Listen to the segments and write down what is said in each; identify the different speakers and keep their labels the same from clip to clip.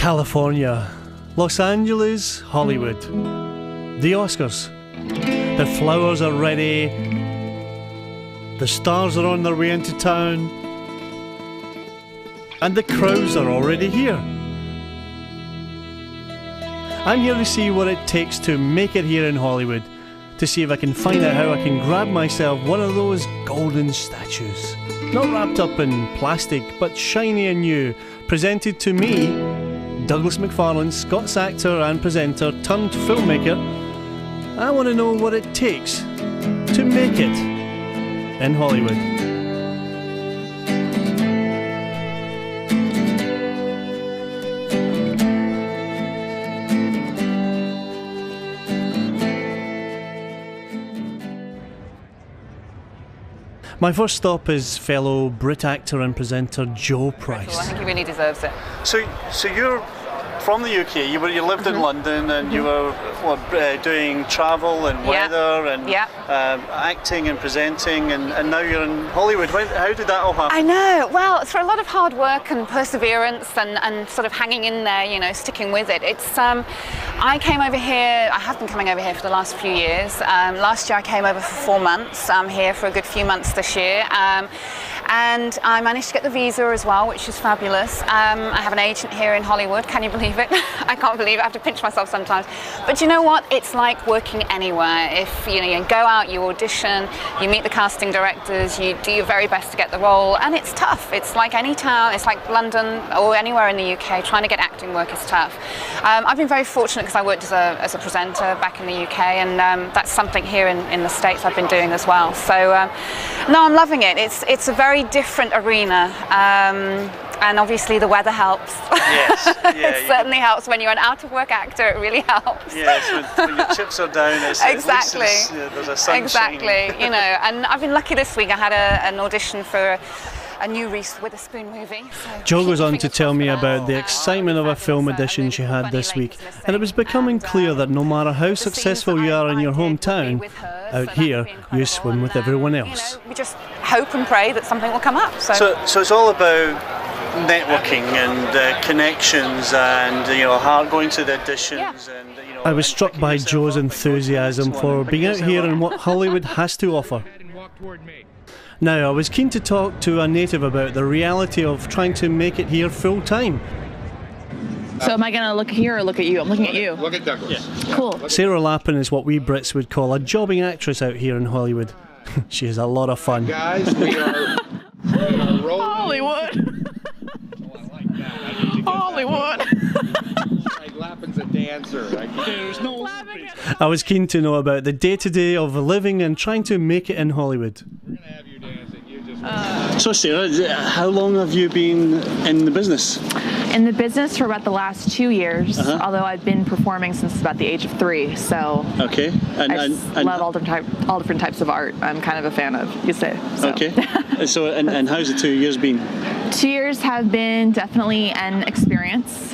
Speaker 1: California, Los Angeles, Hollywood, the Oscars. The flowers are ready, the stars are on their way into town, and the crowds are already here. I'm here to see what it takes to make it here in Hollywood, to see if I can find out how I can grab myself one of those golden statues. Not wrapped up in plastic, but shiny and new, presented to me, Douglas McFarlane, Scots actor and presenter turned filmmaker. I want to know what it takes to make it in Hollywood. My first stop is fellow Brit actor and presenter Joe Price.
Speaker 2: I think he really deserves it.
Speaker 1: So you're from the UK. You lived in London, and you were doing travel and weather and acting and presenting, and now you're in Hollywood. How did that all happen?
Speaker 2: I know. Well, through a lot of hard work and perseverance and sort of hanging in there, you know, sticking with it. It's I came over here. I have been coming over here for the last few years. Last year I came over for 4 months. I'm here for a good few months this year. And I managed to get the visa as well, which is fabulous. I have an agent here in Hollywood. Can you believe it? I can't believe it. I have to pinch myself sometimes. But you know what? It's like working anywhere. If you go out, you audition, you meet the casting directors, you do your very best to get the role, and it's tough. It's like any town. It's like London or anywhere in the UK. Trying to get acting work is tough. I've been very fortunate because I worked as a presenter back in the UK, and that's something here in the States I've been doing as well. So no, I'm loving it. It's a very different arena, and obviously the weather helps.
Speaker 1: Yes,
Speaker 2: it certainly helps when you're an out-of-work actor. It really helps.
Speaker 1: Yes, when your chips are down,
Speaker 2: exactly.
Speaker 1: There's a sun
Speaker 2: exactly.
Speaker 1: shining.
Speaker 2: And I've been lucky this week. I had an audition for a new Reese Witherspoon movie. So
Speaker 1: Jo goes on to tell me about the excitement of a film audition she had this week, and it was becoming clear that no matter how successful you are in your hometown, out here you swim with everyone else.
Speaker 2: We just hope and pray that something will come up.
Speaker 1: So it's all about networking and connections, and going to the auditions. And I was struck by Jo's enthusiasm for being out here and what Hollywood has to offer. Now, I was keen to talk to a native about the reality of trying to make it here full time.
Speaker 3: So am I going to look here or look at you? I'm looking at you.
Speaker 4: Look at Douglas.
Speaker 3: Yeah. Cool.
Speaker 1: Sarah Lappin is what we Brits would call a jobbing actress out here in Hollywood. She is a lot of fun.
Speaker 4: Guys, we are rolling.
Speaker 3: Hollywood.
Speaker 4: Oh, I like that.
Speaker 3: Hollywood.
Speaker 4: Like Lappin's a dancer. There's no.
Speaker 1: I was keen to know about the day-to-day of living and trying to make it in Hollywood.
Speaker 4: We're going to have you dancing. You just.
Speaker 1: So Sarah, how long have you been in the business?
Speaker 3: In the business for about the last 2 years, although I've been performing since about the age of 3. So
Speaker 1: okay,
Speaker 3: I love all different types of art. I'm kind of a fan of, you say. So.
Speaker 1: Okay. So and how's the 2 years been?
Speaker 3: 2 years have been definitely an experience.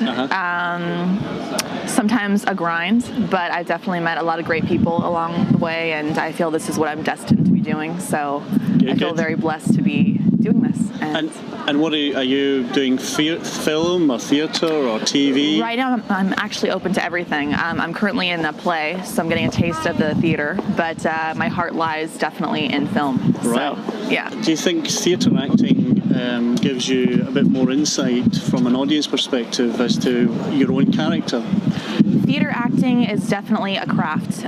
Speaker 3: Sometimes a grind, but I've definitely met a lot of great people along the way, and I feel this is what I'm destined to be doing. So I feel very blessed to be doing this.
Speaker 1: And what are you doing? Film or theatre or TV?
Speaker 3: Right now, I'm actually open to everything. I'm currently in a play, so I'm getting a taste of the theatre, but my heart lies definitely in film.
Speaker 1: Right.
Speaker 3: So, yeah.
Speaker 1: Do you think theatre acting gives you a bit more insight from an audience perspective as to your own character?
Speaker 3: Theatre acting is definitely a craft.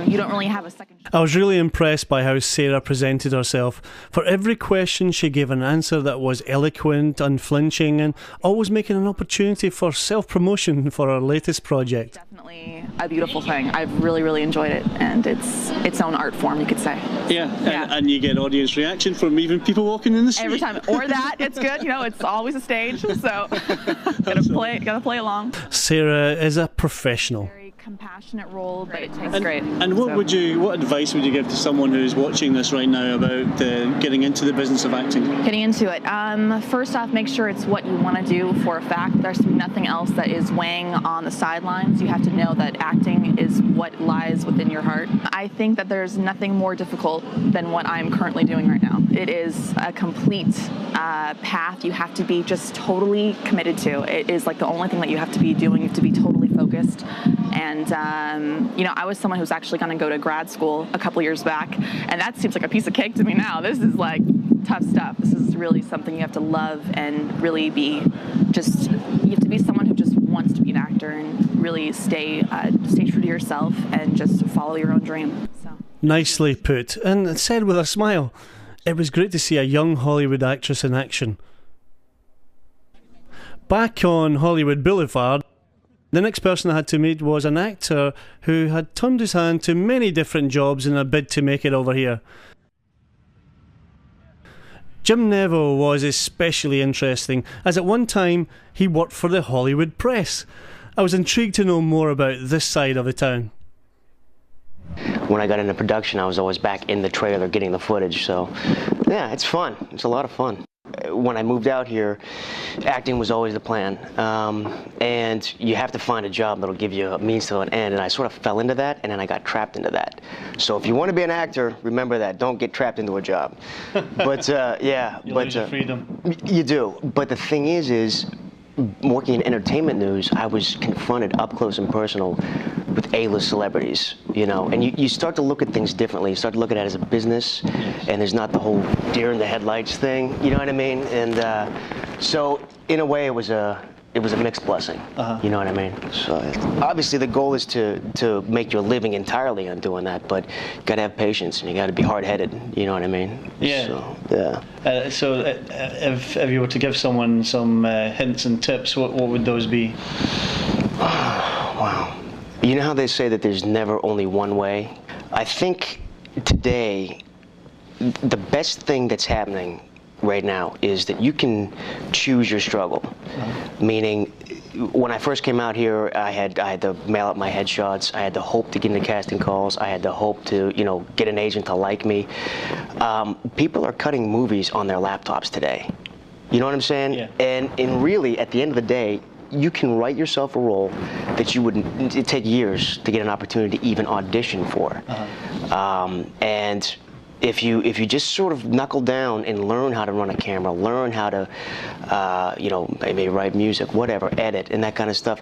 Speaker 3: You don't really have a second.
Speaker 1: I was really impressed by how Sarah presented herself. For every question, she gave an answer that was eloquent, unflinching, and always making an opportunity for self-promotion for her latest project.
Speaker 3: Definitely a beautiful thing. I've really, really enjoyed it, and it's its own art form, you could say.
Speaker 1: Yeah. And you get audience reaction from even people walking in the street.
Speaker 3: Every time, or that, it's good. It's always a stage, so gotta play along.
Speaker 1: Sarah is a professional.
Speaker 3: compassionate role, but it tastes great.
Speaker 1: And what advice would you give to someone who's watching this right now about getting into the business of acting?
Speaker 3: Getting into it. First off, make sure it's what you want to do for a fact. There's nothing else that is weighing on the sidelines. You have to know that acting is what lies within your heart. I think that there's nothing more difficult than what I'm currently doing right now. It is a complete path you have to be just totally committed to. It is like the only thing that you have to be doing. You have to be totally focused. And, I was someone who's actually going to go to grad school a couple years back, and that seems like a piece of cake to me now. This is like tough stuff. This is really something you have to love and really be you have to be someone who just wants to be an actor and really stay true to yourself and just follow your own dream. So.
Speaker 1: Nicely put, and said with a smile. It was great to see a young Hollywood actress in action. Back on Hollywood Boulevard, the next person I had to meet was an actor who had turned his hand to many different jobs in a bid to make it over here. Jim Neville was especially interesting, as at one time he worked for the Hollywood Press. I was intrigued to know more about this side of the town.
Speaker 5: When I got into production, I was always back in the trailer getting the footage, so yeah, it's fun. It's a lot of fun. When I moved out here, acting was always the plan, and you have to find a job that'll give you a means to an end, and I sort of fell into that, and then I got trapped into that. So if you want to be an actor, remember that. Don't get trapped into a job. But yeah,
Speaker 1: you lose your freedom.
Speaker 5: You do. But the thing is working in entertainment news, I was confronted up close and personal with A-list celebrities, and you start to look at things differently. You start to look at it as a business, and there's not the whole deer in the headlights thing, you know what I mean? And so in a way it was a mixed blessing, you know what I mean? So obviously the goal is to make your living entirely on doing that, but you gotta have patience and you gotta be hard-headed, you know what I mean?
Speaker 1: Yeah.
Speaker 5: So, yeah.
Speaker 1: If you were to give someone some hints and tips, what would those be?
Speaker 5: Wow. You know how they say that there's never only one way? I think today, the best thing that's happening right now is that you can choose your struggle. Meaning, when I first came out here, I had to mail out my headshots. I had to hope to get into casting calls. I had to hope to, get an agent to like me. People are cutting movies on their laptops today. You know what I'm saying?
Speaker 1: Yeah.
Speaker 5: And really, at the end of the day, you can write yourself a role that it'd take years to get an opportunity to even audition for. And if you just sort of knuckle down and learn how to run a camera, learn how to, maybe write music, whatever, edit, and that kind of stuff,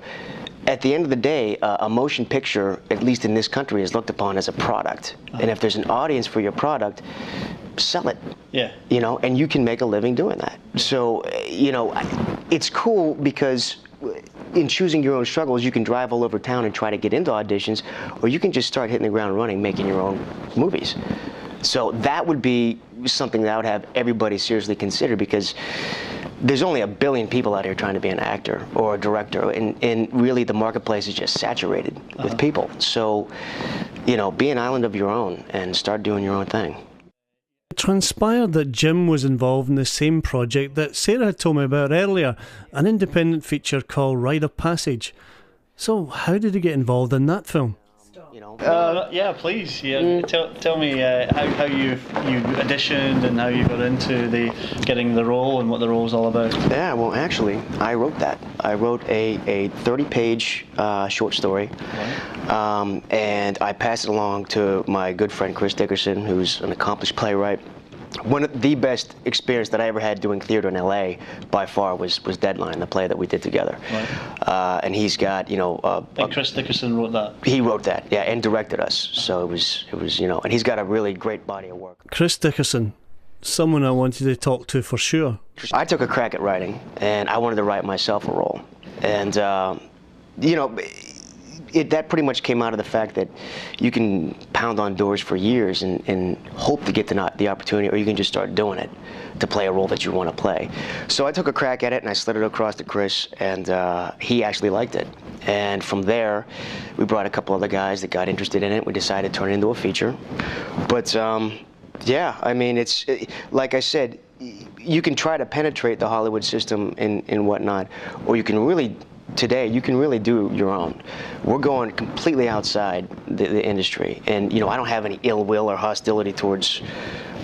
Speaker 5: at the end of the day, a motion picture, at least in this country, is looked upon as a product. And if there's an audience for your product, sell it.
Speaker 1: Yeah.
Speaker 5: And you can make a living doing that. So, it's cool because in choosing your own struggles, you can drive all over town and try to get into auditions, or you can just start hitting the ground running, making your own movies. So that would be something that I would have everybody seriously consider, because there's only 1 billion people out here trying to be an actor or a director, and really the marketplace is just saturated with people. So, be an island of your own and start doing your own thing.
Speaker 1: It transpired that Jim was involved in the same project that Sarah had told me about earlier, an independent feature called Rite of Passage. So how did he get involved in that film? Yeah, please. Yeah, tell me how you auditioned and how you got into getting the role and what the role's all about.
Speaker 5: Yeah, well, actually, I wrote that. I wrote a 30-page short story, and I passed it along to my good friend Chris Dickerson, who's an accomplished playwright. One of the best experience that I ever had doing theater in LA, by far, was Deadline, the play that we did together. Right. And he's got,
Speaker 1: and Chris Dickerson wrote that.
Speaker 5: He wrote that, yeah, and directed us. So it was, and he's got a really great body of work.
Speaker 1: Chris Dickerson, someone I wanted to talk to for sure.
Speaker 5: I took a crack at writing, and I wanted to write myself a role, and that pretty much came out of the fact that you can pound on doors for years and hope to get the opportunity, or you can just start doing it to play a role that you want to play. So I took a crack at it, and I slid it across to Chris, and he actually liked it. And from there, we brought a couple other guys that got interested in it. We decided to turn it into a feature. But yeah, I mean, it's like I said, you can try to penetrate the Hollywood system and whatnot, or you can really today, you can really do your own. We're going completely outside the industry, and I don't have any ill will or hostility towards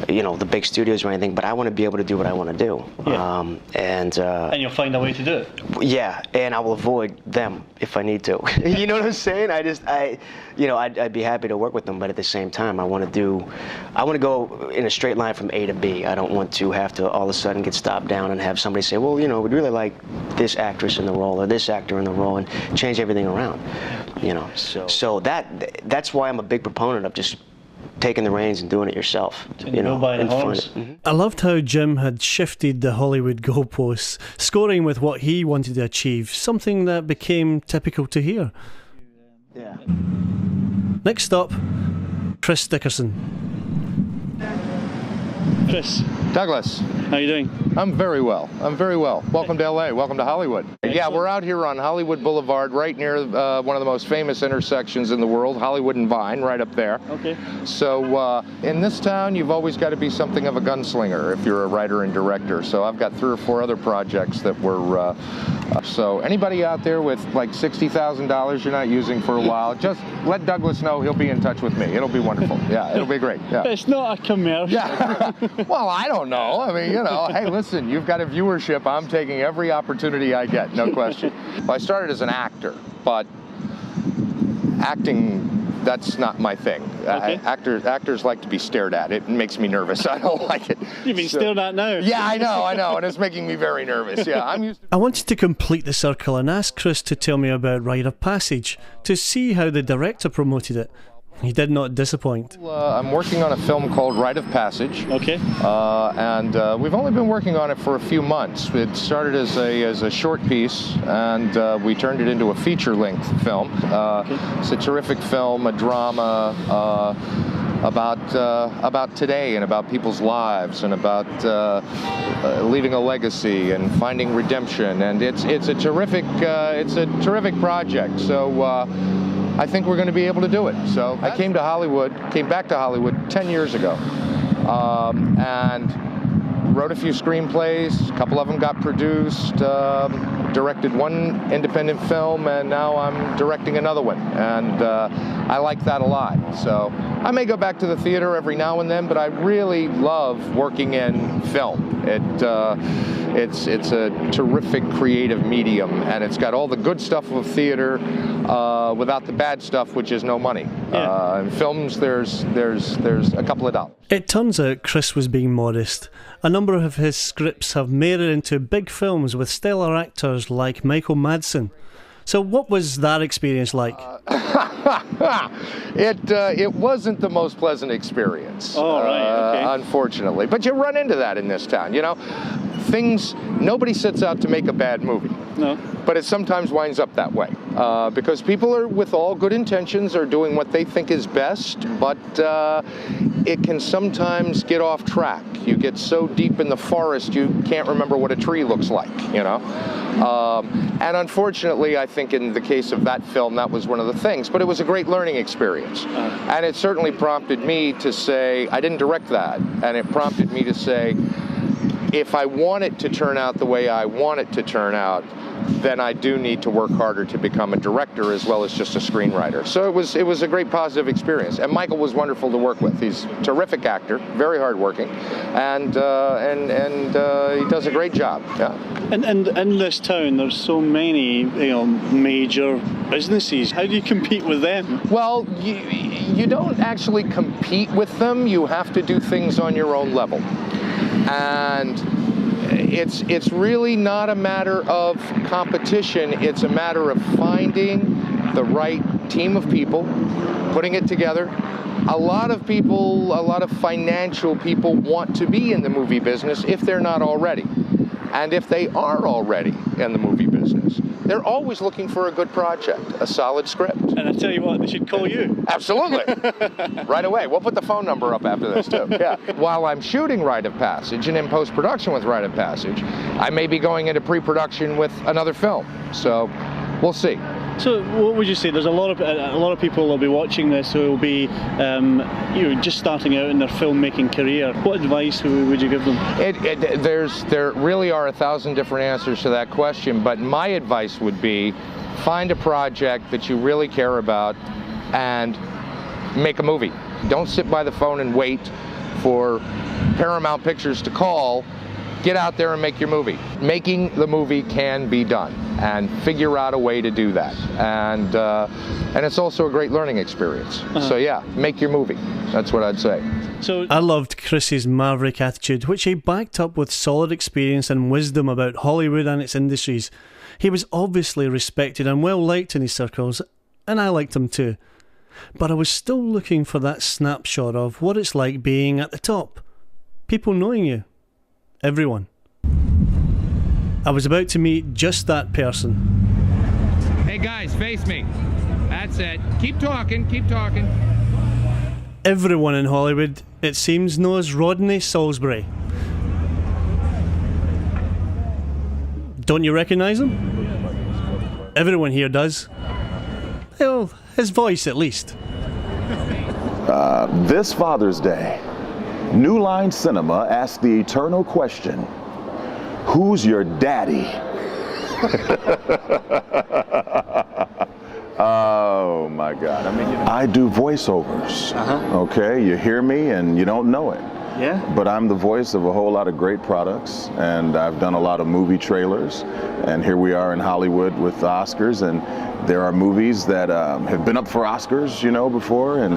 Speaker 5: the big studios or anything, but I want to be able to do what I want to do.
Speaker 1: Yeah. And you'll find a way to do it.
Speaker 5: Yeah, and I will avoid them if I need to. You know what I'm saying? I'd be happy to work with them, but at the same time, I want to go in a straight line from A to B. I don't want to have to all of a sudden get stopped down and have somebody say, well, we'd really like this actress in the role or this actor in the role, and change everything around. So that's why I'm a big proponent of just taking the reins and doing it yourself.
Speaker 1: I loved how Jim had shifted the Hollywood goalposts, scoring with what he wanted to achieve, something that became typical to hear.
Speaker 5: Yeah.
Speaker 1: Next stop, Chris Dickerson. Chris.
Speaker 6: Douglas.
Speaker 1: How you doing?
Speaker 6: I'm very well. Welcome to LA. Welcome to Hollywood. Yeah, we're out here on Hollywood Boulevard, right near one of the most famous intersections in the world, Hollywood and Vine, right up there.
Speaker 1: Okay.
Speaker 6: So in this town, you've always got to be something of a gunslinger if you're a writer and director. So I've got 3 or 4 other projects that were. So anybody out there with like $60,000 you're not using for a while, just let Douglas know. He'll be in touch with me. It'll be wonderful. Yeah, it'll be great. Yeah.
Speaker 1: It's not a commercial.
Speaker 6: Yeah. Well, I don't know. I mean, hey, listen, you've got a viewership. I'm taking every opportunity I get, no question. Well, I started as an actor, but acting, that's not my thing.
Speaker 1: Okay.
Speaker 6: Actors like to be stared at. It makes me nervous. I don't like it.
Speaker 1: You've been stared at now.
Speaker 6: Yeah, I know, and it's making me very nervous. Yeah, I'm used to...
Speaker 1: I wanted to complete the circle and ask Chris to tell me about Rite of Passage, to see how the director promoted it. He did not disappoint.
Speaker 6: I'm working on a film called Rite of Passage.
Speaker 1: Okay.
Speaker 6: And we've only been working on it for a few months. It started as a short piece, and we turned it into a feature-length film.
Speaker 1: Okay.
Speaker 6: It's a terrific film, a drama about today and about people's lives and about leaving a legacy and finding redemption. And it's a terrific project. So. I think we're going to be able to do it. So I came back to Hollywood 10 years ago, and wrote a few screenplays. A couple of them got produced, directed one independent film, and now I'm directing another one. And I like that a lot. So I may go back to the theater every now and then, but I really love working in film. It's a terrific creative medium, and it's got all the good stuff of theater without the bad stuff, which is no money.
Speaker 1: Yeah.
Speaker 6: In films, there's a couple of dollars.
Speaker 1: It turns out Chris was being modest. A number of his scripts have made it into big films with stellar actors like Michael Madsen. So what was that experience like?
Speaker 6: It wasn't the most pleasant experience.
Speaker 1: Oh, right, okay.
Speaker 6: Unfortunately. But you run into that in this town, nobody sets out to make a bad movie.
Speaker 1: No.
Speaker 6: But it sometimes winds up that way. Because people are, with all good intentions, are doing what they think is best, but it can sometimes get off track. You get so deep in the forest, you can't remember what a tree looks like, And unfortunately, I think in the case of that film, that was one of the things. But it was a great learning experience. And it certainly prompted me to say, I didn't direct that, and it prompted me to say, if I want it to turn out the way I want it to turn out, then I do need to work harder to become a director as well as just a screenwriter. So it was a great positive experience. And Michael was wonderful to work with. He's a terrific actor, very hardworking, and he does a great job. Yeah.
Speaker 1: And in this town, there's so many major businesses. How do you compete with them?
Speaker 6: Well, you don't actually compete with them. You have to do things on your own level. And it's really not a matter of competition. It's a matter of finding the right team of people, putting it together. A lot of financial people want to be in the movie business if they're not already. And if they are already in the movie business, they're always looking for a good project, a solid script.
Speaker 1: And I tell you what, they should call you.
Speaker 6: Absolutely. Right away. We'll put the phone number up after this, too. Yeah. While I'm shooting Rite of Passage and in post-production with Rite of Passage, I may be going into pre-production with another film. So we'll see.
Speaker 1: So, what would you say? There's a lot of people will be watching this who will be, just starting out in their filmmaking career. What advice would you give them?
Speaker 6: There really are 1,000 different answers to that question, but my advice would be find a project that you really care about and make a movie. Don't sit by the phone and wait for Paramount Pictures to call. Get out there and make your movie. Making the movie can be done, and figure out a way to do that. And it's also a great learning experience. So yeah, make your movie. That's what I'd say.
Speaker 1: So I loved Chris's maverick attitude, which he backed up with solid experience and wisdom about Hollywood and its industries. He was obviously respected and well liked in his circles, and I liked him too. But I was still looking for that snapshot of what it's like being at the top. People knowing you. Everyone. I was about to meet just that person.
Speaker 4: Hey guys, face me. That's it. Keep talking, keep talking.
Speaker 1: Everyone in Hollywood, it seems, knows Rodney Salisbury. Don't you recognise him? Everyone here does. Well, his voice at least.
Speaker 7: This Father's Day, New Line Cinema asks the eternal question, who's your daddy? Oh my God. I do voiceovers. Okay, you hear me and you don't know it.
Speaker 1: Yeah.
Speaker 7: But I'm the voice of a whole lot of great products, and I've done a lot of movie trailers, and here we are in Hollywood with the Oscars, and there are movies that have been up for Oscars, before, and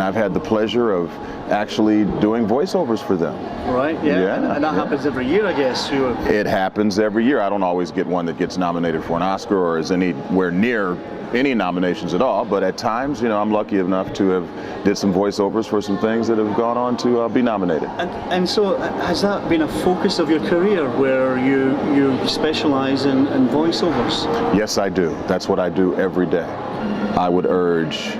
Speaker 7: I've had the pleasure of actually doing voiceovers for them.
Speaker 1: Right, yeah. And that happens every year, I guess.
Speaker 7: It happens every year. I don't always get one that gets nominated for an Oscar or is anywhere near any nominations at all, but at times, I'm lucky enough to have did some voiceovers for some things that have gone on to be nominated.
Speaker 1: And so, has that been a focus of your career, where you specialise in voiceovers?
Speaker 7: Yes, I do. That's what I do every day. I would urge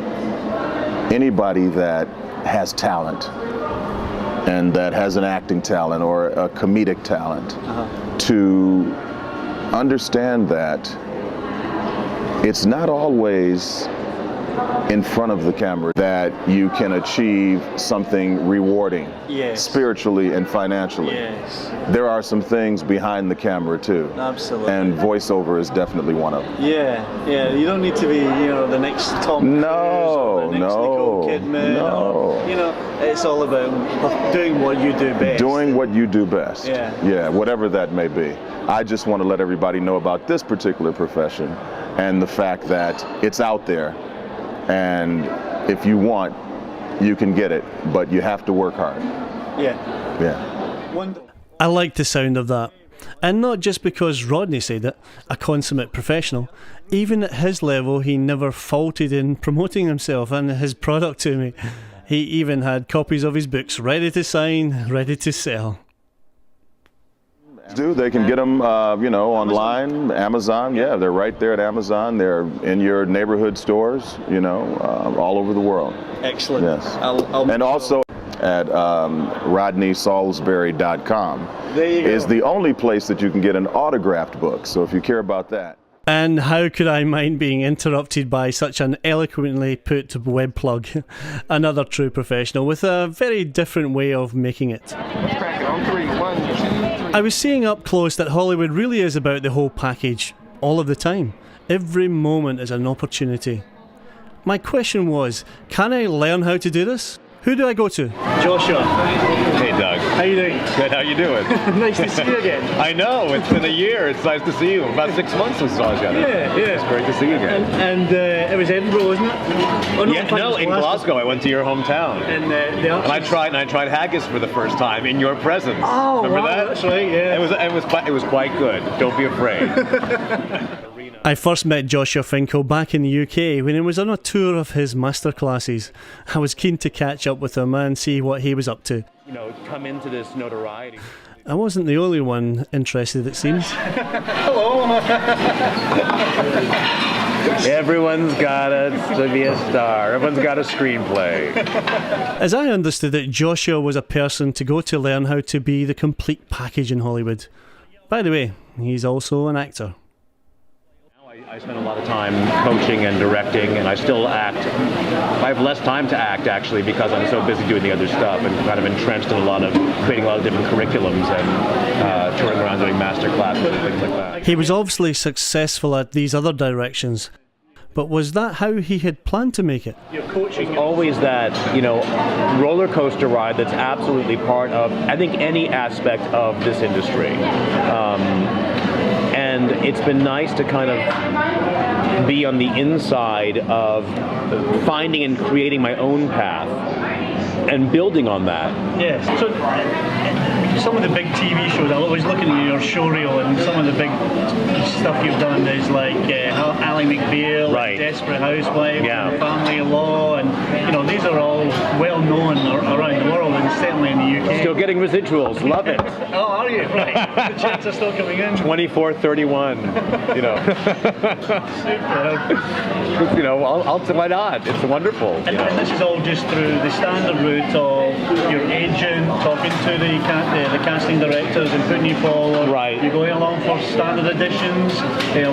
Speaker 7: anybody that has talent and that has an acting talent or a comedic talent to understand that it's not always in front of the camera that you can achieve something rewarding, spiritually and financially.
Speaker 1: Yes.
Speaker 7: There are some things behind the camera too.
Speaker 1: Absolutely.
Speaker 7: And voiceover is definitely one of them.
Speaker 1: Yeah. You don't need to be, the next Tom Cruise or the next Nicole Kidman.
Speaker 7: No.
Speaker 1: It's all about doing what you do best.
Speaker 7: Doing what you do best.
Speaker 1: Yeah,
Speaker 7: whatever that may be. I just want to let everybody know about this particular profession and the fact that it's out there, and if you want, you can get it, but you have to work hard.
Speaker 1: Yeah. I like the sound of that. And not just because Rodney said it, a consummate professional. Even at his level, he never faulted in promoting himself and his product to me. He even had copies of his books ready to sign, ready to sell.
Speaker 7: They can get them, online, Amazon. Yeah, they're right there at Amazon. They're in your neighborhood stores, all over the world.
Speaker 1: Excellent.
Speaker 7: Yes. And also at RodneySalisbury.com is the only place that you can get an autographed book. So if you care about that.
Speaker 1: And how could I mind being interrupted by such an eloquently put web plug? Another true professional with a very different way of making it. I was seeing up close that Hollywood really is about the whole package, all of the time. Every moment is an opportunity. My question was, can I learn how to do this? Who do I go to? Joshua.
Speaker 8: Hey, Doug.
Speaker 1: How you doing?
Speaker 8: Good, how you doing?
Speaker 1: Nice to see you again.
Speaker 8: I know, it's been a year. It's nice to see you. About 6 months since I saw you.
Speaker 1: Yeah.
Speaker 8: It's great to see you again.
Speaker 1: And it was Edinburgh, wasn't it? Oh,
Speaker 8: no, in Glasgow. I went to your hometown.
Speaker 1: And
Speaker 8: I tried haggis for the first time in your presence.
Speaker 1: Oh,
Speaker 8: remember
Speaker 1: wow,
Speaker 8: that?
Speaker 1: That's right, yeah.
Speaker 8: It was quite good. Don't be afraid.
Speaker 1: I first met Joshua Finkel back in the UK when he was on a tour of his masterclasses. I was keen to catch up with him and see what he was up to.
Speaker 8: Come into this notoriety.
Speaker 1: I wasn't the only one interested, it seems.
Speaker 8: Hello. Everyone's got to be a star. Everyone's got a screenplay.
Speaker 1: As I understood it, Joshua was a person to go to learn how to be the complete package in Hollywood. By the way, he's also an actor.
Speaker 8: I spend a lot of time coaching and directing, and I still act. I have less time to act, actually, because I'm so busy doing the other stuff and kind of entrenched in creating a lot of different curriculums and touring around doing master classes and things like that.
Speaker 1: He was obviously successful at these other directions, but was that how he had planned to make it?
Speaker 8: Your coaching is always that, roller coaster ride that's absolutely part of, I think, any aspect of this industry. And it's been nice to kind of be on the inside of finding and creating my own path and building on that.
Speaker 1: Yes. So some of the big TV shows, I'm always looking at your show reel, and some of the big stuff you've done is like Ally McBeal,
Speaker 8: right.
Speaker 1: Desperate Housewives,
Speaker 8: Yeah.
Speaker 1: and Family Law, and these are all well known around the world, and certainly in the UK.
Speaker 8: Still getting residuals, love it.
Speaker 1: Oh, are you? Right. The checks are still coming in.
Speaker 8: 24.31,
Speaker 1: Superb.
Speaker 8: why not? It's wonderful.
Speaker 1: And this is all just through the standard route of your agent talking to the casting directors and putting you forward.
Speaker 8: Right.
Speaker 1: You're going along for standard editions,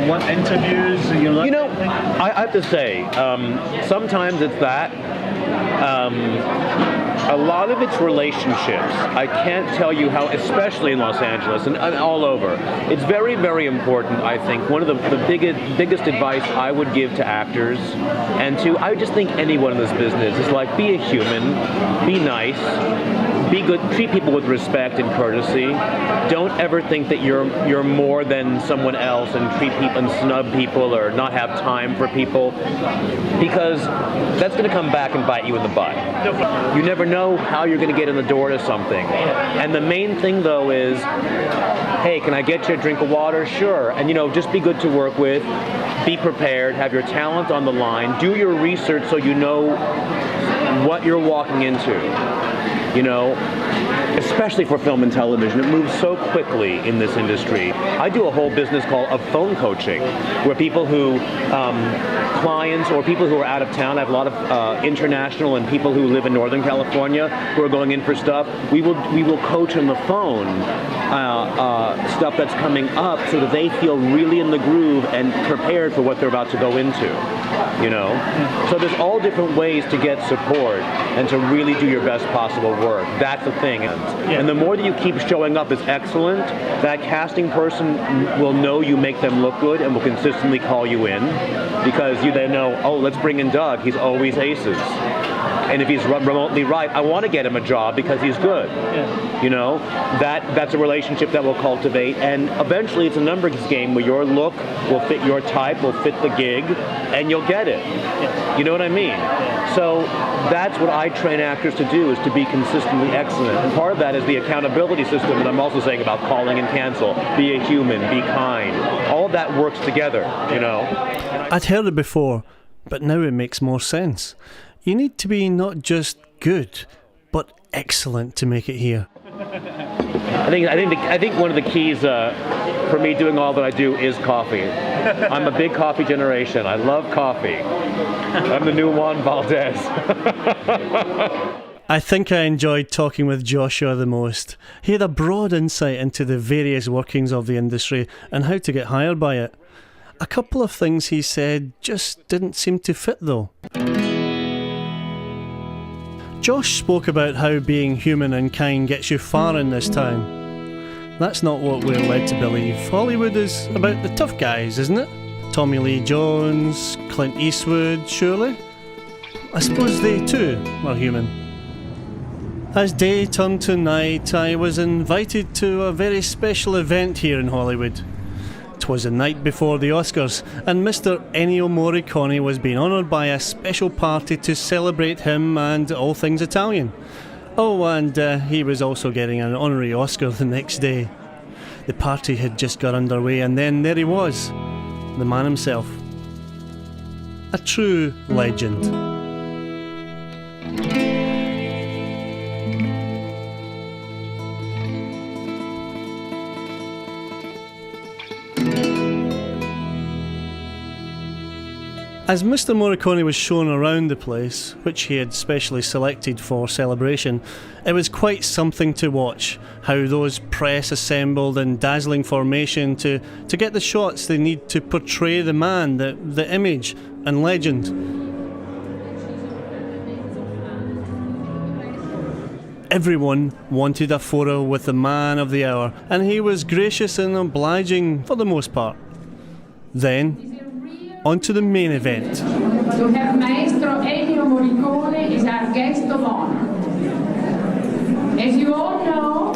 Speaker 1: want interviews,
Speaker 8: I have to say, sometimes it's that. A lot of it's relationships. I can't tell you how, especially in Los Angeles and all over. It's very, very important, I think. One of the biggest advice I would give to actors, and I just think anyone in this business, is like, be a human, be nice, be good, treat people with respect and courtesy. Don't ever think that you're more than someone else and treat people and snub people or not have time for people, because that's going to come back and bite you in the butt. You never know how you're going to get in the door to something. And the main thing, though, is, hey, can I get you a drink of water? Sure. And, just be good to work with. Be prepared. Have your talent on the line. Do your research so you know what you're walking into. Especially for film and television, it moves so quickly in this industry. I do a whole business called of phone coaching, where people who, clients or people who are out of town, I have a lot of international and people who live in Northern California who are going in for stuff. We will coach on the phone stuff that's coming up so that they feel really in the groove and prepared for what they're about to go into. So there's all different ways to get support and to really do your best possible work. That's the thing. And the more that you keep showing up as excellent, that casting person will know you make them look good and will consistently call you in, because you then know, oh, let's bring in Doug. He's always aces. And if he's remotely right, I want to get him a job because he's good. That's a relationship that will cultivate, and eventually it's a numbers game where your look will fit your type, will fit the gig, and you'll get it. You know what I mean? So that's what I train actors to do, is to be consistently excellent. And part of that is the accountability system that I'm also saying about calling and cancel. Be a human, be kind. All of that works together,
Speaker 1: I'd heard it before, but now it makes more sense. You need to be not just good, but excellent to make it here.
Speaker 8: I think one of the keys for me doing all that I do is coffee. I'm a big coffee generation. I love coffee. I'm the new Juan Valdez.
Speaker 1: I think I enjoyed talking with Joshua the most. He had a broad insight into the various workings of the industry and how to get hired by it. A couple of things he said just didn't seem to fit, though. Josh spoke about how being human and kind gets you far in this town. That's not what we're led to believe. Hollywood is about the tough guys, isn't it? Tommy Lee Jones, Clint Eastwood, surely? I suppose they too are human. As day turned to night, I was invited to a very special event here in Hollywood. 'Twas the night before the Oscars, and Mr. Ennio Morricone was being honoured by a special party to celebrate him and all things Italian. Oh, and he was also getting an honorary Oscar the next day. The party had just got underway, and then there he was, the man himself. A true legend. As Mr. Morricone was shown around the place, which he had specially selected for celebration, it was quite something to watch, how those press assembled in dazzling formation to get the shots they need to portray the man, the image and legend. Everyone wanted a photo with the man of the hour, and he was gracious and obliging for the most part. Then, on to the main event.
Speaker 9: To have Maestro Ennio Morricone is our guest of honor. As you all know,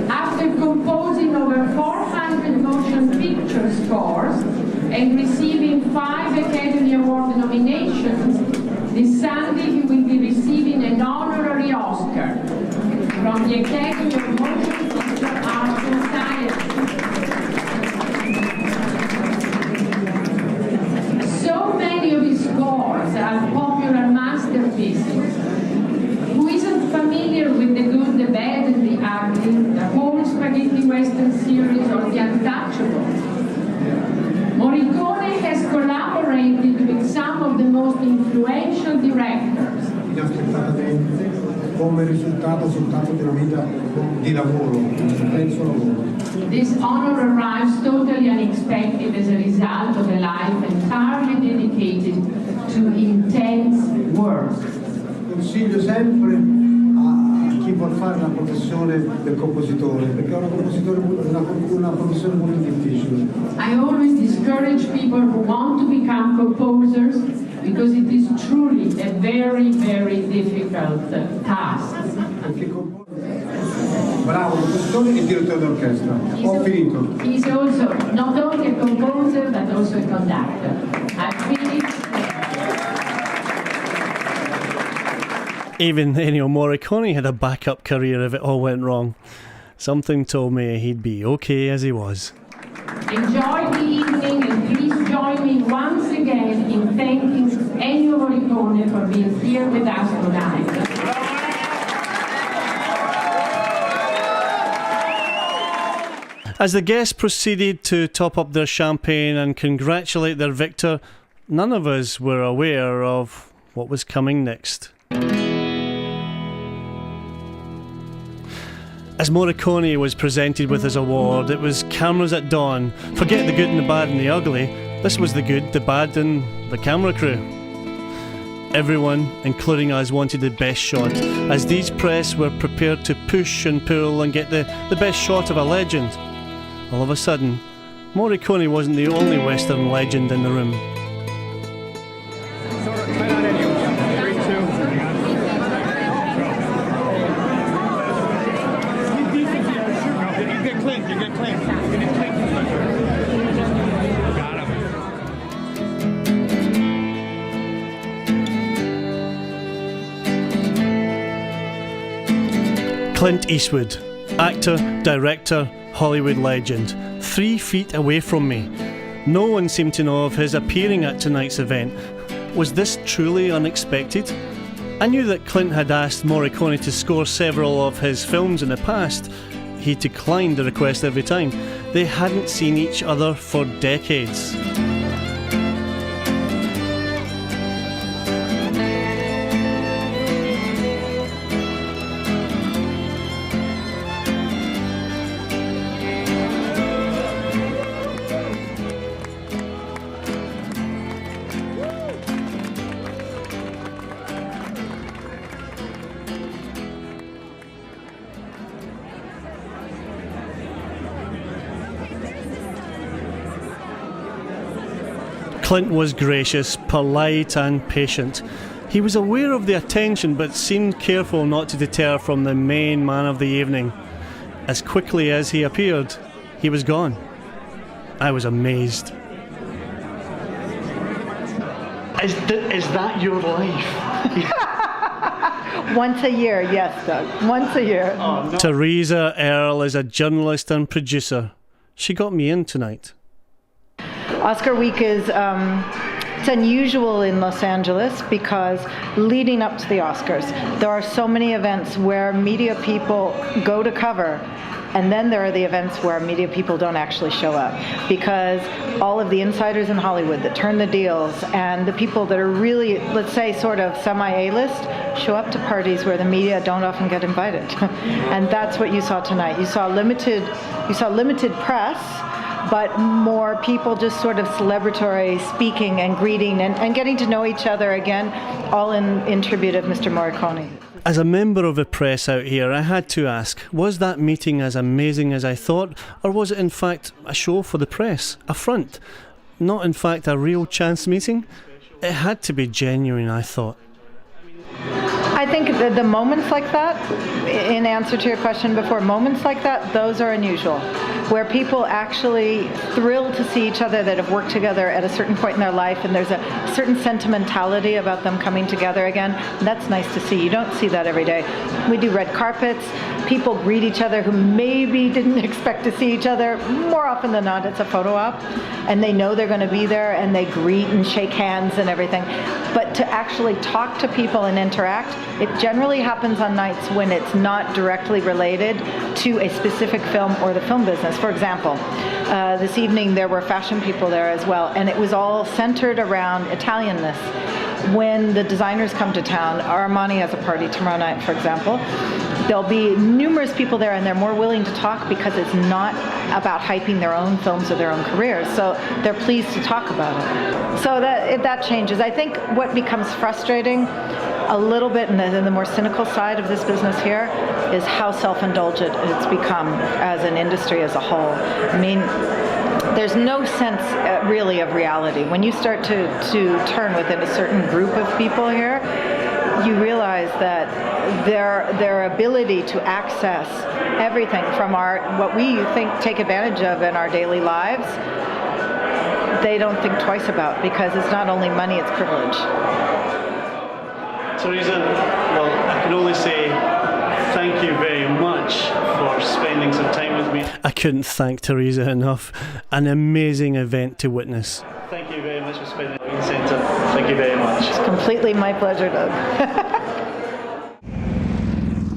Speaker 9: after composing over 400 motion picture scores and receiving 5 Academy Award nominations, this Sunday he will be receiving an honorary Oscar from the Academy of Motion Picture Arts and Sciences. So many of his scores are popular masterpieces. Who isn't familiar with The Good, the Bad and the Ugly, the whole Spaghetti Western series or The Untouchables? Morricone has collaborated with some of the most influential directors.
Speaker 10: Inaspettatamente, come risultato soltanto di una vita di lavoro, un intenso lavoro.
Speaker 9: This honor arrives totally unexpected as a result of a life entirely dedicated to intense work.
Speaker 10: Consiglio sempre a chi vuol fare la professione del compositore, perché è una professione molto difficile.
Speaker 9: I always discourage people who want to become composers because it is truly a very, very difficult task.
Speaker 10: Bravo compositore e direttore d'orchestra. Ho finito.
Speaker 9: He's also not only a composer but also a conductor. I've finished.
Speaker 1: Even Ennio Morricone had a backup career if it all went wrong. Something told me he'd be okay as he was.
Speaker 9: Enjoy the evening and please join me once again in thanking Ennio Morricone for being here with us tonight.
Speaker 1: As the guests proceeded to top up their champagne and congratulate their victor, none of us were aware of what was coming next. As Morricone was presented with his award, it was cameras at dawn. Forget the good and the bad and the ugly. This was the good, the bad and the camera crew. Everyone, including us, wanted the best shot, as these press were prepared to push and pull and get the best shot of a legend. All of a sudden, Morricone wasn't the only Western legend in the room. Clint Eastwood, actor, director, Hollywood legend, 3 feet away from me. No one seemed to know of his appearing at tonight's event. Was this truly unexpected? I knew that Clint had asked Morricone to score several of his films in the past. He declined the request every time. They hadn't seen each other for decades. Clint was gracious, polite and patient. He was aware of the attention but seemed careful not to deter from the main man of the evening. As quickly as he appeared, he was gone. I was amazed. Is that your life?
Speaker 11: Once a year, yes, Doug. Once a year.
Speaker 1: Oh, no. Teresa Earle is a journalist and producer. She got me in tonight.
Speaker 11: Oscar week is it's unusual in Los Angeles because leading up to the Oscars, there are so many events where media people go to cover And then there are the events where media people don't actually show up, because all of the insiders in Hollywood that turn the deals and the people that are really, let's say, sort of semi-A-list show up to parties where the media don't often get invited. And that's what you saw tonight. You saw limited press, but more people just sort of celebratory speaking and greeting and getting to know each other again, all in tribute of Mr. Morricone.
Speaker 1: As a member of the press out here, I had to ask, was that meeting as amazing as I thought, or was it in fact a show for the press, a front, not in fact a real chance meeting? It had to be genuine, I thought.
Speaker 11: I think the moments like that, in answer to your question before, moments like that, those are unusual, where people actually thrill to see each other that have worked together at a certain point in their life, and there's a certain sentimentality about them coming together again. And that's nice to see. You don't see that every day. We do red carpets. People greet each other who maybe didn't expect to see each other. More often than not, it's a photo op, and they know they're going to be there, and they greet and shake hands and everything. But to actually talk to people and interact, it generally happens on nights when it's not directly related to a specific film or the film business. For example, this evening there were fashion people there as well, and it was all centered around Italianness. When the designers come to town, Armani has a party tomorrow night, for example, there'll be numerous people there, and they're more willing to talk because it's not about hyping their own films or their own careers. So they're pleased to talk about it. So that changes. I think what becomes frustrating a little bit in the more cynical side of this business here is how self-indulgent it's become as an industry as a whole. I mean, there's no sense really of reality. When you start to turn within a certain group of people here, you realize that their ability to access everything from what we take advantage of in our daily lives, they don't think twice about, because it's not only money, it's privilege.
Speaker 1: Teresa, well, I can only say thank you very much for spending some time with me. I couldn't thank Teresa enough. An amazing event to witness. Thank you very much for spending time in the centre. Thank you very much.
Speaker 11: It's completely my pleasure, Doug.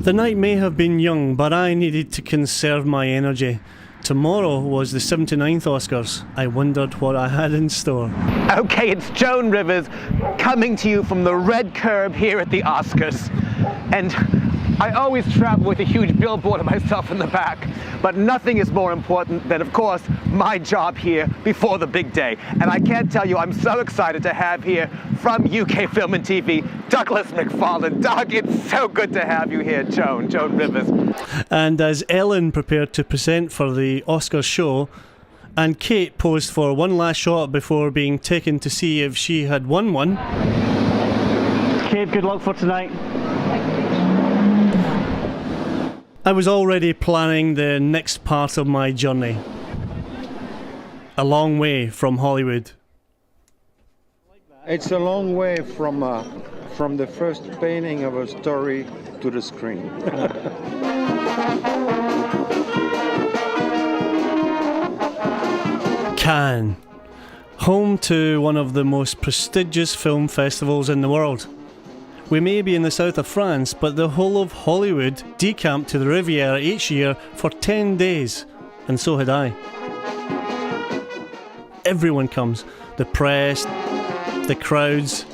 Speaker 1: The night may have been young, but I needed to conserve my energy. Tomorrow was the 79th Oscars. I wondered what I had in store.
Speaker 12: Okay, it's Joan Rivers coming to you from the red curb here at the Oscars. And I always travel with a huge billboard of myself in the back, but nothing is more important than, of course, my job here before the big day. And I can't tell you, I'm so excited to have here from UK Film and TV, Douglas McFarlane. Doug, it's so good to have you here, Joan Rivers.
Speaker 1: And as Ellen prepared to present for the Oscar show, and Kate posed for one last shot before being taken to see if she had won one. Kate, good luck for tonight. I was already planning the next part of my journey. A long way from Hollywood.
Speaker 13: It's a long way from the first painting of a story to the screen.
Speaker 1: Cannes, home to one of the most prestigious film festivals in the world. We may be in the south of France, but the whole of Hollywood decamped to the Riviera each year for 10 days, and so had I. Everyone comes, the press, the crowds,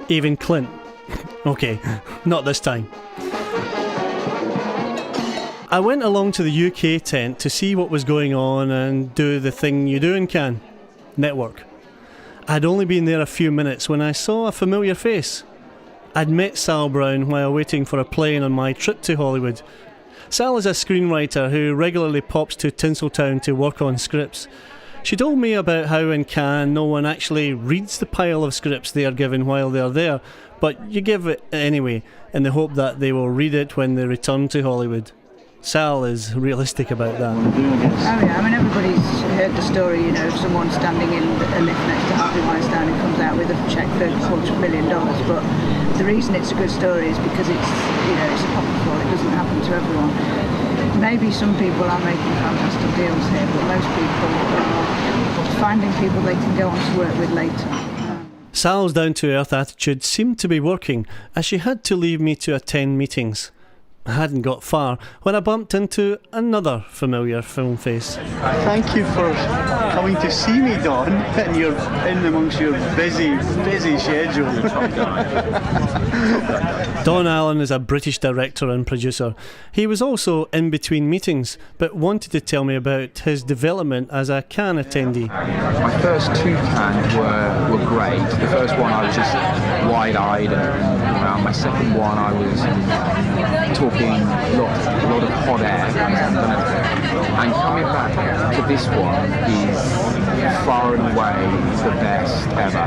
Speaker 1: even Clint. Okay, not this time. I went along to the UK tent to see what was going on and do the thing you do in Cannes, network. I'd only been there a few minutes when I saw a familiar face. I'd met Sal Brown while waiting for a plane on my trip to Hollywood. Sal is a screenwriter who regularly pops to Tinseltown to work on scripts. She told me about how in Cannes no one actually reads the pile of scripts they are given while they're there, but you give it anyway in the hope that they will read it when they return to Hollywood. Sal is realistic about that.
Speaker 14: Oh yeah, I mean everybody's heard the story, of someone standing in a lift next to Harvey Weinstein and comes out with a cheque for $250 million. But the reason it's a good story is because it's a pocketful. It doesn't happen to everyone. Maybe some people are making fantastic deals here, but most people are finding people they can go on to work with later.
Speaker 1: Sal's down-to-earth attitude seemed to be working, as she had to leave me to attend meetings. I hadn't got far when I bumped into another familiar film face.
Speaker 15: Thank you for coming to see me, Don, and you're in amongst your busy schedule.
Speaker 1: Don Allen is a British director and producer. He was also in between meetings, but wanted to tell me about his development as a Cannes attendee.
Speaker 16: My first 2 Cannes were great. The first one I was just wide-eyed, and my second one I was talking a lot of hot air, and coming back to this one is far and away the best ever.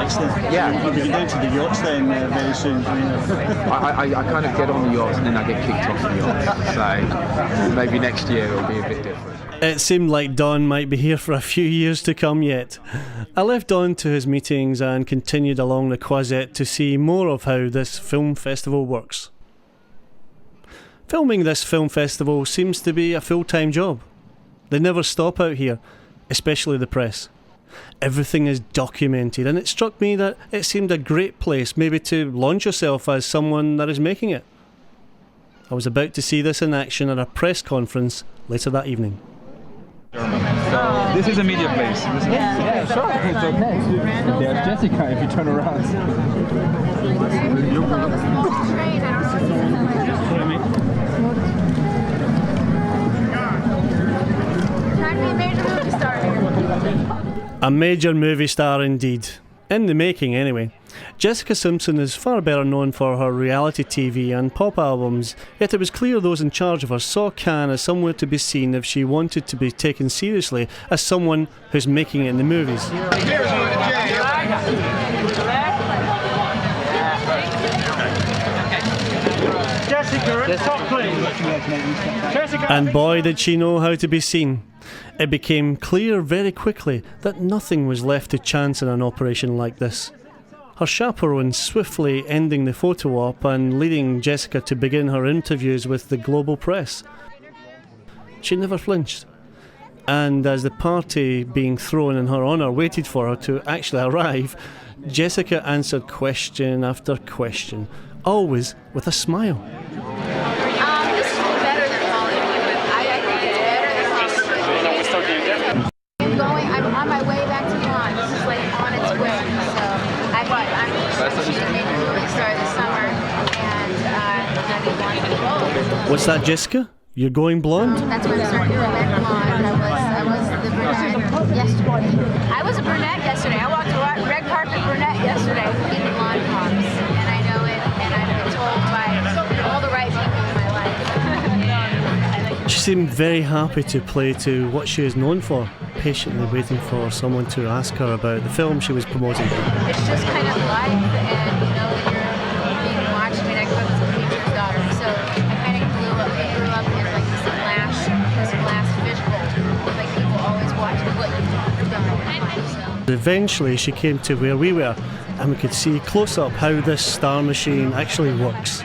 Speaker 15: Excellent.
Speaker 16: Yeah.
Speaker 15: You'll be down to the yachts then very soon.
Speaker 16: I kind of get on the yachts and then I get kicked off the yachts. So maybe next year it'll be a bit different.
Speaker 1: It seemed like Don might be here for a few years to come yet. I left Don to his meetings and continued along the Croisette to see more of how this film festival works. Filming this film festival seems to be a full-time job. They never stop out here, especially the press. Everything is documented, and it struck me that it seemed a great place maybe to launch yourself as someone that is making it. I was about to see this in action at a press conference later that evening.
Speaker 17: This is a media place. Yeah, sure. It's okay. There's Jessica if you turn around.
Speaker 1: A major movie star indeed. In the making anyway. Jessica Simpson is far better known for her reality TV and pop albums, yet it was clear those in charge of her saw Cannes as somewhere to be seen if she wanted to be taken seriously as someone who's making it in the movies. And boy did she know how to be seen. It became clear very quickly that nothing was left to chance in an operation like this. Her chaperone swiftly ending the photo op and leading Jessica to begin her interviews with the global press. She never flinched. And as the party being thrown in her honour waited for her to actually arrive, Jessica answered question after question, always with a smile.
Speaker 18: I'm on my way back to Milan. This is like on its way. So I'm shooting a major movie star this summer, and I'll be blonde.
Speaker 1: What's that, Jessica? You're going blonde?
Speaker 18: That's when I started doing red blonde. I was the brunette yesterday. I was a brunette yesterday. I walked a red carpet brunette yesterday. In the blonde pops, and I know it, and I've been told by all the right people in my life.
Speaker 1: She seemed very happy to play to what she is known for, patiently waiting for someone to ask her about the film she was promoting.
Speaker 18: It's just kind of life, and you know that you're being watched. I mean, I grew up as a preacher's daughter, so I kind of grew up in like this glass fishbowl. Like people always watching what you've done. So.
Speaker 1: Eventually she came to where we were, and we could see close up how this star machine actually works.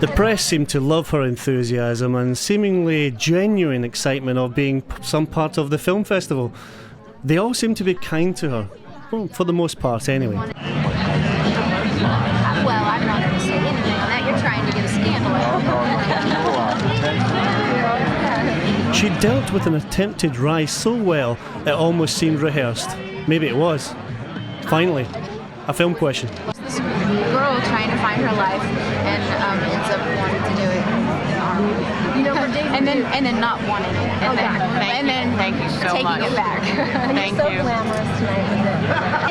Speaker 1: The press seemed to love her enthusiasm and seemingly genuine excitement of being some part of the film festival. They all seemed to be kind to her, well, for the most part anyway.
Speaker 18: Well, I'm not going to say anything on that. You're trying to get a scandal out.
Speaker 1: She dealt with an attempted rise so well it almost seemed rehearsed. Maybe it was. Finally, a film question.
Speaker 18: This girl trying to find her life and ends up wanting to do it. And then not wanting it. And then
Speaker 19: Thank you so
Speaker 18: taking
Speaker 19: much.
Speaker 18: it back.
Speaker 19: Thank
Speaker 18: You're so
Speaker 19: you.
Speaker 18: glamorous tonight.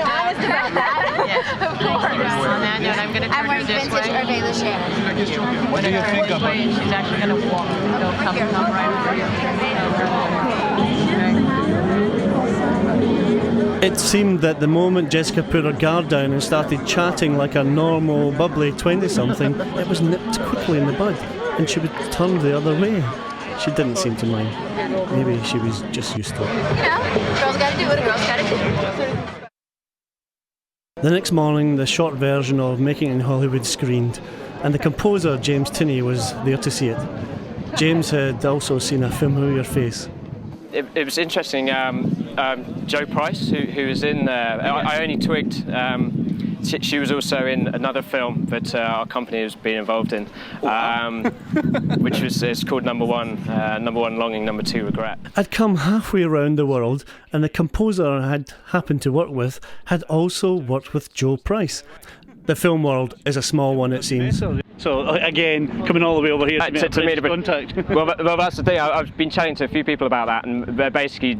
Speaker 19: I was about that. Yes.
Speaker 18: Of course.
Speaker 19: On that note, I'm going to
Speaker 18: I'm
Speaker 19: turn her
Speaker 18: wearing
Speaker 19: this
Speaker 18: vintage
Speaker 19: way.
Speaker 18: Hervé Leger.
Speaker 19: What do you think of it? She's actually going to walk. Come right over here.
Speaker 1: It seemed that the moment Jessica put her guard down and started chatting like a normal, bubbly 20-something, it was nipped quickly in the bud, and she would turn the other way. She didn't seem to mind. Maybe she was just used to it.
Speaker 18: You know, girls got to do what a girl's got to do.
Speaker 1: The next morning, the short version of Making in Hollywood screened, and the composer, James Tinney, was there to see it. James had also seen a familiar face.
Speaker 20: It was interesting. Jo Price, who was in there. I only twigged. She was also in another film that our company has been involved in, which is called Number One Longing, Number Two Regret.
Speaker 1: I'd come halfway around the world, and the composer I had happened to work with had also worked with Jo Price. The film world is a small one, it seems.
Speaker 15: So again, coming all the way over here to meet contact.
Speaker 20: well, that's the thing. I've been chatting to a few people about that, and they're basically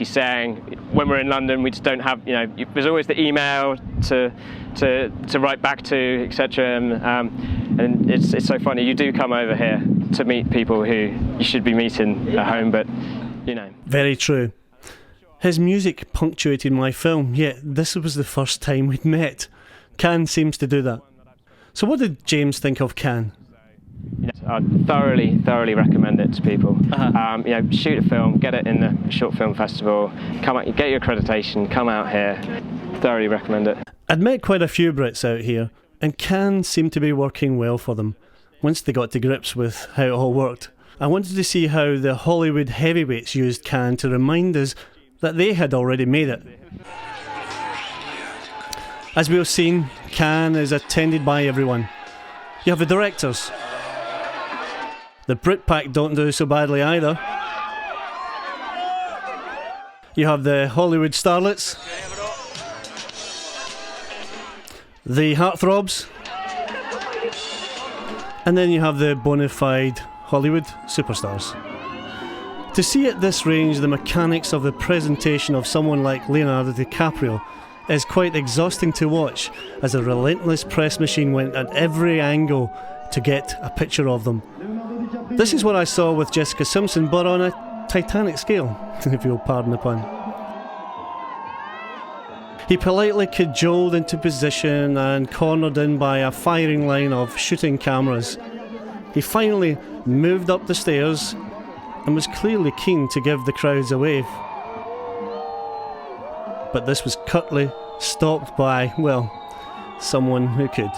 Speaker 20: saying when we're in London, we just don't have. There's always the email to write back to, etc. And it's so funny. You do come over here to meet people who you should be meeting at home, but
Speaker 1: Very true. His music punctuated my film, yet this was the first time we'd met. Cannes seems to do that. So what did James think of Cannes?
Speaker 20: I thoroughly recommend it to people. Shoot a film, get it in the short film festival, come out, get your accreditation, come out here. Thoroughly recommend it.
Speaker 1: I'd met quite a few Brits out here, and Cannes seemed to be working well for them once they got to grips with how it all worked. I wanted to see how the Hollywood heavyweights used Cannes to remind us that they had already made it. As we've seen, Cannes is attended by everyone. You have the directors. The Britpack don't do so badly either. You have the Hollywood starlets. The heartthrobs. And then you have the bona fide Hollywood superstars. To see at this range the mechanics of the presentation of someone like Leonardo DiCaprio is quite exhausting to watch, as a relentless press machine went at every angle to get a picture of them. This is what I saw with Jessica Simpson, but on a Titanic scale, if you'll pardon the pun. He politely cajoled into position and cornered in by a firing line of shooting cameras. He finally moved up the stairs and was clearly keen to give the crowds a wave. But this was curtly stopped by, well, someone who could.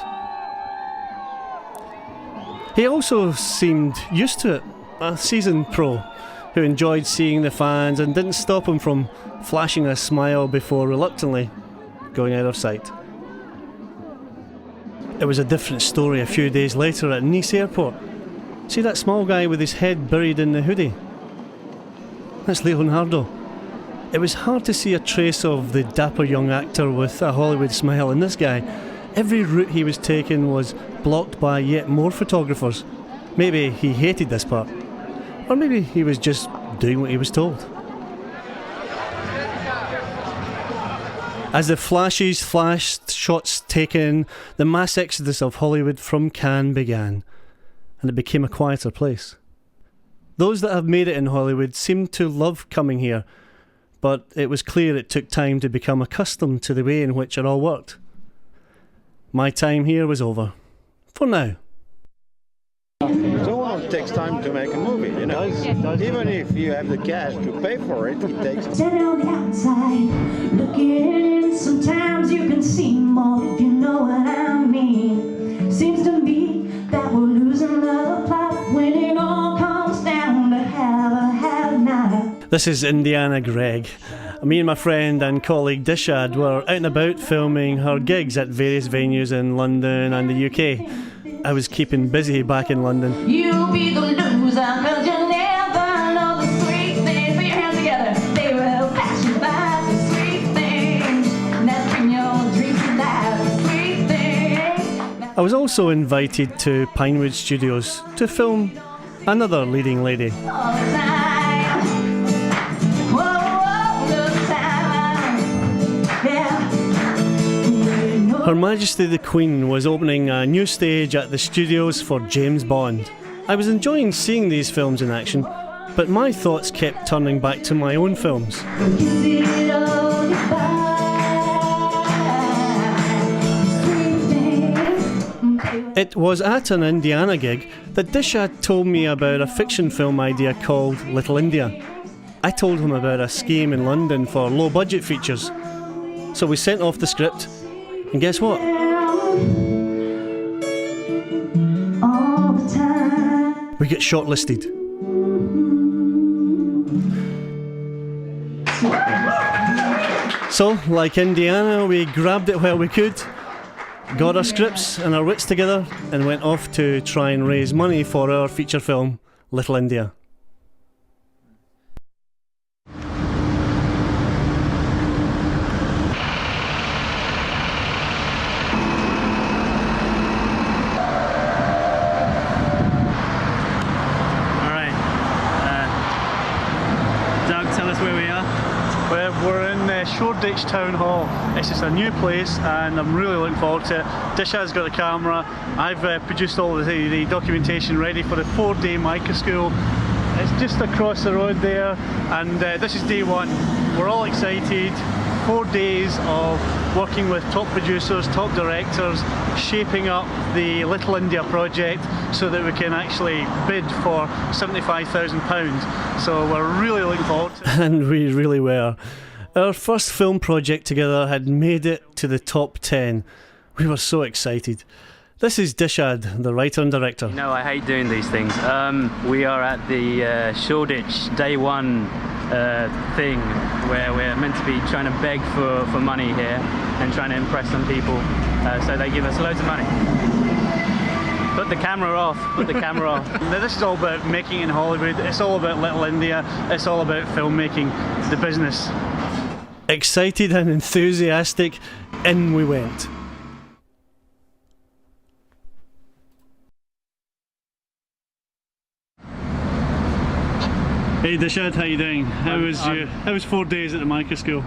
Speaker 1: He also seemed used to it, a seasoned pro who enjoyed seeing the fans and didn't stop him from flashing a smile before reluctantly going out of sight. It was a different story a few days later at Nice airport. See that small guy with his head buried in the hoodie? That's Leonardo. It was hard to see a trace of the dapper young actor with a Hollywood smile in this guy. Every route he was taking was blocked by yet more photographers. Maybe he hated this part. Or maybe he was just doing what he was told. As the flashes flashed, shots taken, the mass exodus of Hollywood from Cannes began, and it became a quieter place. Those that have made it in Hollywood seemed to love coming here, but it was clear it took time to become accustomed to the way in which it all worked. My time here was over. For now.
Speaker 13: So it takes time to make a movie, you know. Even if you have the cash to pay for it, it takes.
Speaker 21: Standing on the outside, looking in, sometimes you can see more if you know what I mean. Seems to me that we're losing the plot when it all comes down to have not.
Speaker 1: This is Indiana Gregg. Me and my friend and colleague Dishad were out and about filming her gigs at various venues in London and the UK. I was keeping busy back in London.
Speaker 21: You'll be the loser, cause you never know the sweet things. Put your hands together, they will pass you by. The sweet things, that's bring your dreams to life. The sweet things.
Speaker 1: I was also invited to Pinewood Studios to film another leading lady.
Speaker 21: All the time. Whoa, all the time. Yeah.
Speaker 1: Her Majesty the Queen was opening a new stage at the studios for James Bond. I was enjoying seeing these films in action, but my thoughts kept turning back to my own films. It was at an Indiana gig that Dishad told me about a fiction film idea called Little India. I told him about a scheme in London for low-budget features. So we sent off the script, and guess what? We get shortlisted. So, like Indiana, we grabbed it while we could, got our scripts and our wits together, and went off to try and raise money for our feature film, Little India. Shoreditch Town Hall. It's just a new place and I'm really looking forward to it. Dishad's got the camera. I've produced all the documentation ready for the 4-day Mica School. It's just across the road there, and this is day one. We're all excited. 4 days of working with top producers, top directors, shaping up the Little India project so that we can actually bid for £75,000. So we're really looking forward to it. And we really were. Our first film project together had made it to the top 10. We were so excited. This is Dishad, the writer and director.
Speaker 2: You know, I hate doing these things. We are at the Shoreditch day one thing where we're meant to be trying to beg for money here and trying to impress some people. So they give us loads of money. Put the camera off, put the camera off. Now, this is all about making in Hollywood. It's all about Little India. It's all about filmmaking, the business. Excited and enthusiastic, in we went. Hey Dishad, how you doing? How was 4 days at the Mica School?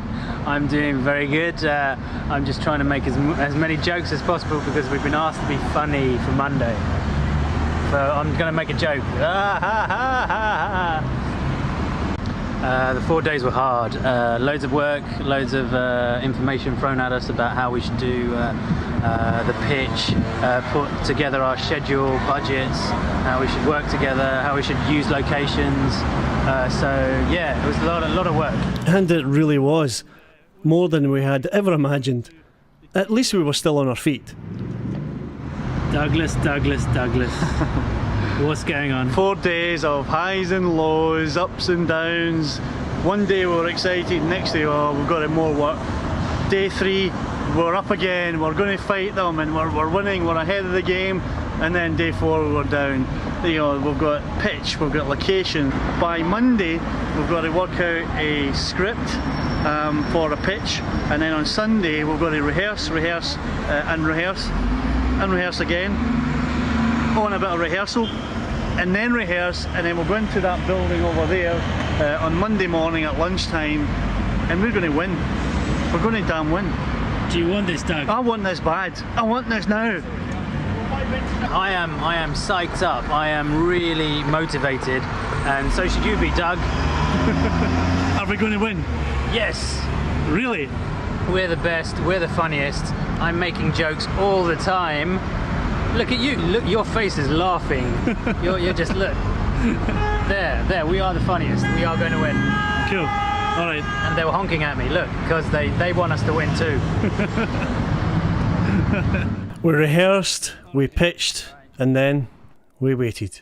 Speaker 2: I'm doing very good. I'm just trying to make as many jokes as possible because we've been asked to be funny for Monday. So I'm going to make a joke. The 4 days were hard. Loads of work, loads of information thrown at us about how we should do the pitch, put together our schedule, budgets, how we should work together, how we should use locations. So yeah, it was a lot of work. And it really was. More than we had ever imagined. At least we were still on our feet.
Speaker 22: Douglas. What's going on?
Speaker 1: 4 days of highs and lows, ups and downs. One day we were excited, next day, oh, we've got more work. Day 3, we're up again, we're going to fight them and we're winning, we're ahead of the game. And then day 4 we're down. You know, we've got pitch, we've got location. By Monday we've got to work out a script for a pitch, and then on Sunday we've got to rehearse and rehearse again. On a bit of rehearsal, and then rehearse, and then we'll go into that building over there on Monday morning at lunchtime, and we're going to win. We're going to damn win.
Speaker 22: Do you want this, Doug?
Speaker 1: I want this bad. I want this now.
Speaker 2: I am psyched up. I am really motivated, and so should you be, Doug.
Speaker 1: Are we going to win?
Speaker 2: Yes.
Speaker 1: Really?
Speaker 2: We're the best. We're the funniest. I'm making jokes all the time. Look at you. Look, your face is laughing. You're just look. There. We are the funniest. We are going to win.
Speaker 1: Cool. All right.
Speaker 2: And they were honking at me. Look, because they want us to win too.
Speaker 1: We rehearsed, we pitched, and then we waited.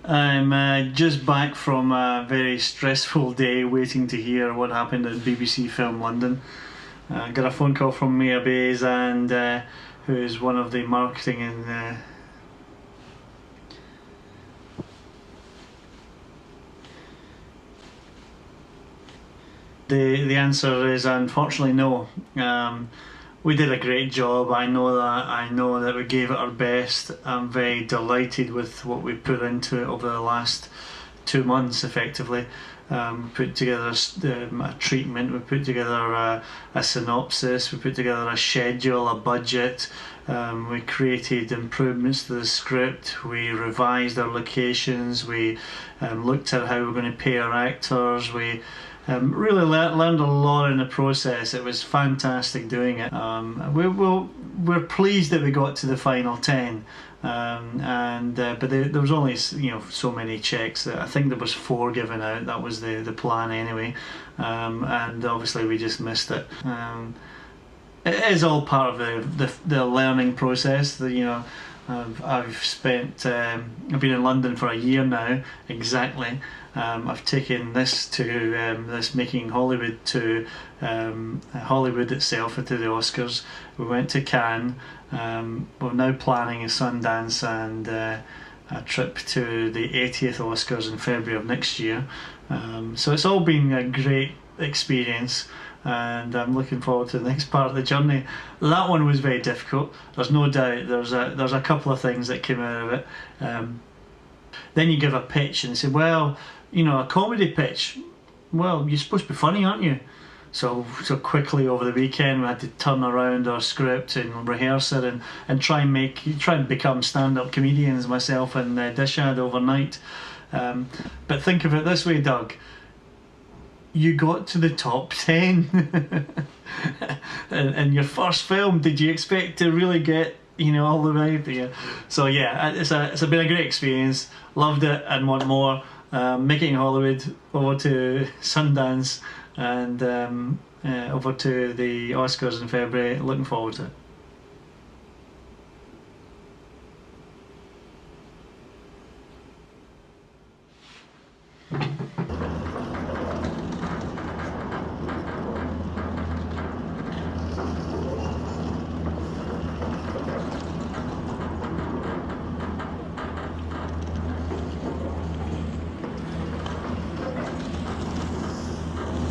Speaker 1: I'm just back from a very stressful day waiting to hear what happened at BBC Film London. Got a phone call from Mia Bays, and who is one of the marketing and the answer is unfortunately no. We did a great job. I know that we gave it our best. I'm very delighted with what we put into it over the last 2 months, effectively. Put together a treatment, we put together a synopsis, we put together a schedule, a budget, we created improvements to the script, we revised our locations, we looked at how we're going to pay our actors, we really learned a lot in the process. It was fantastic doing it. We're pleased that we got to the final 10, but there was only so many checks. I think there was 4 given out. That was the plan anyway, and obviously we just missed it. it is all part of the learning process. I've spent I've been in London for a year now exactly. I've taken this to this Making Hollywood to Hollywood itself, to the Oscars. We went to Cannes. We're now planning a Sundance and a trip to the 80th Oscars in February of next year. So it's all been a great experience, and I'm looking forward to the next part of the journey. That one was very difficult. There's no doubt. There's a couple of things that came out of it. Then you give a pitch and say, well, a comedy pitch. Well, you're supposed to be funny, aren't you? So quickly over the weekend we had to turn around our script and rehearse it and try and become stand-up comedians, myself and Dishad, overnight. But think of it this way, Doug. You got to the top 10 in your first film. Did you expect to really get all the way there? So yeah, it's been a great experience. Loved it and want more. Making Hollywood, over to Sundance, and over to the Oscars in February. Looking forward to it.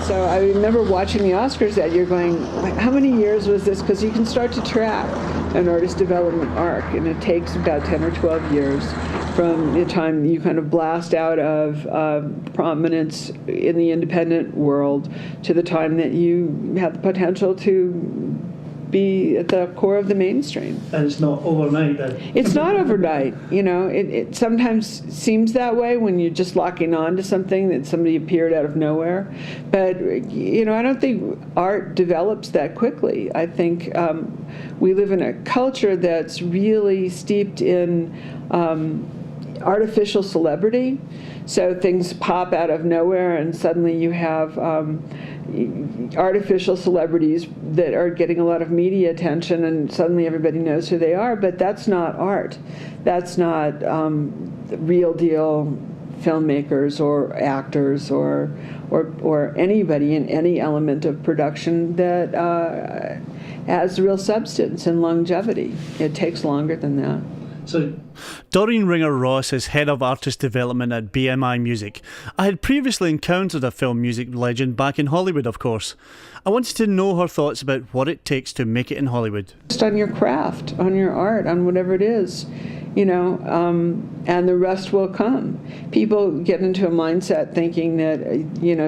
Speaker 3: So I remember watching the Oscars that year going, how many years was this? Because you can start to track an artist development arc, and it takes about 10 or 12 years from the time you kind of blast out of prominence in the independent world to the time that you have the potential to be at the core of the mainstream.
Speaker 1: And it's not overnight then? It's
Speaker 3: not overnight. It sometimes seems that way when you're just locking on to something that somebody appeared out of nowhere. But, I don't think art develops that quickly. I think we live in a culture that's really steeped in artificial celebrity. So things pop out of nowhere and suddenly you have artificial celebrities that are getting a lot of media attention, and suddenly everybody knows who they are, but that's not art. That's not real deal filmmakers or actors or anybody in any element of production that has real substance and longevity. It takes longer than that.
Speaker 1: So, Doreen Ringer-Ross is Head of Artist Development at BMI Music. I had previously encountered a film music legend back in Hollywood, of course. I wanted to know her thoughts about what it takes to make it in Hollywood.
Speaker 3: Just on your craft, on your art, on whatever it is, and the rest will come. People get into a mindset thinking that,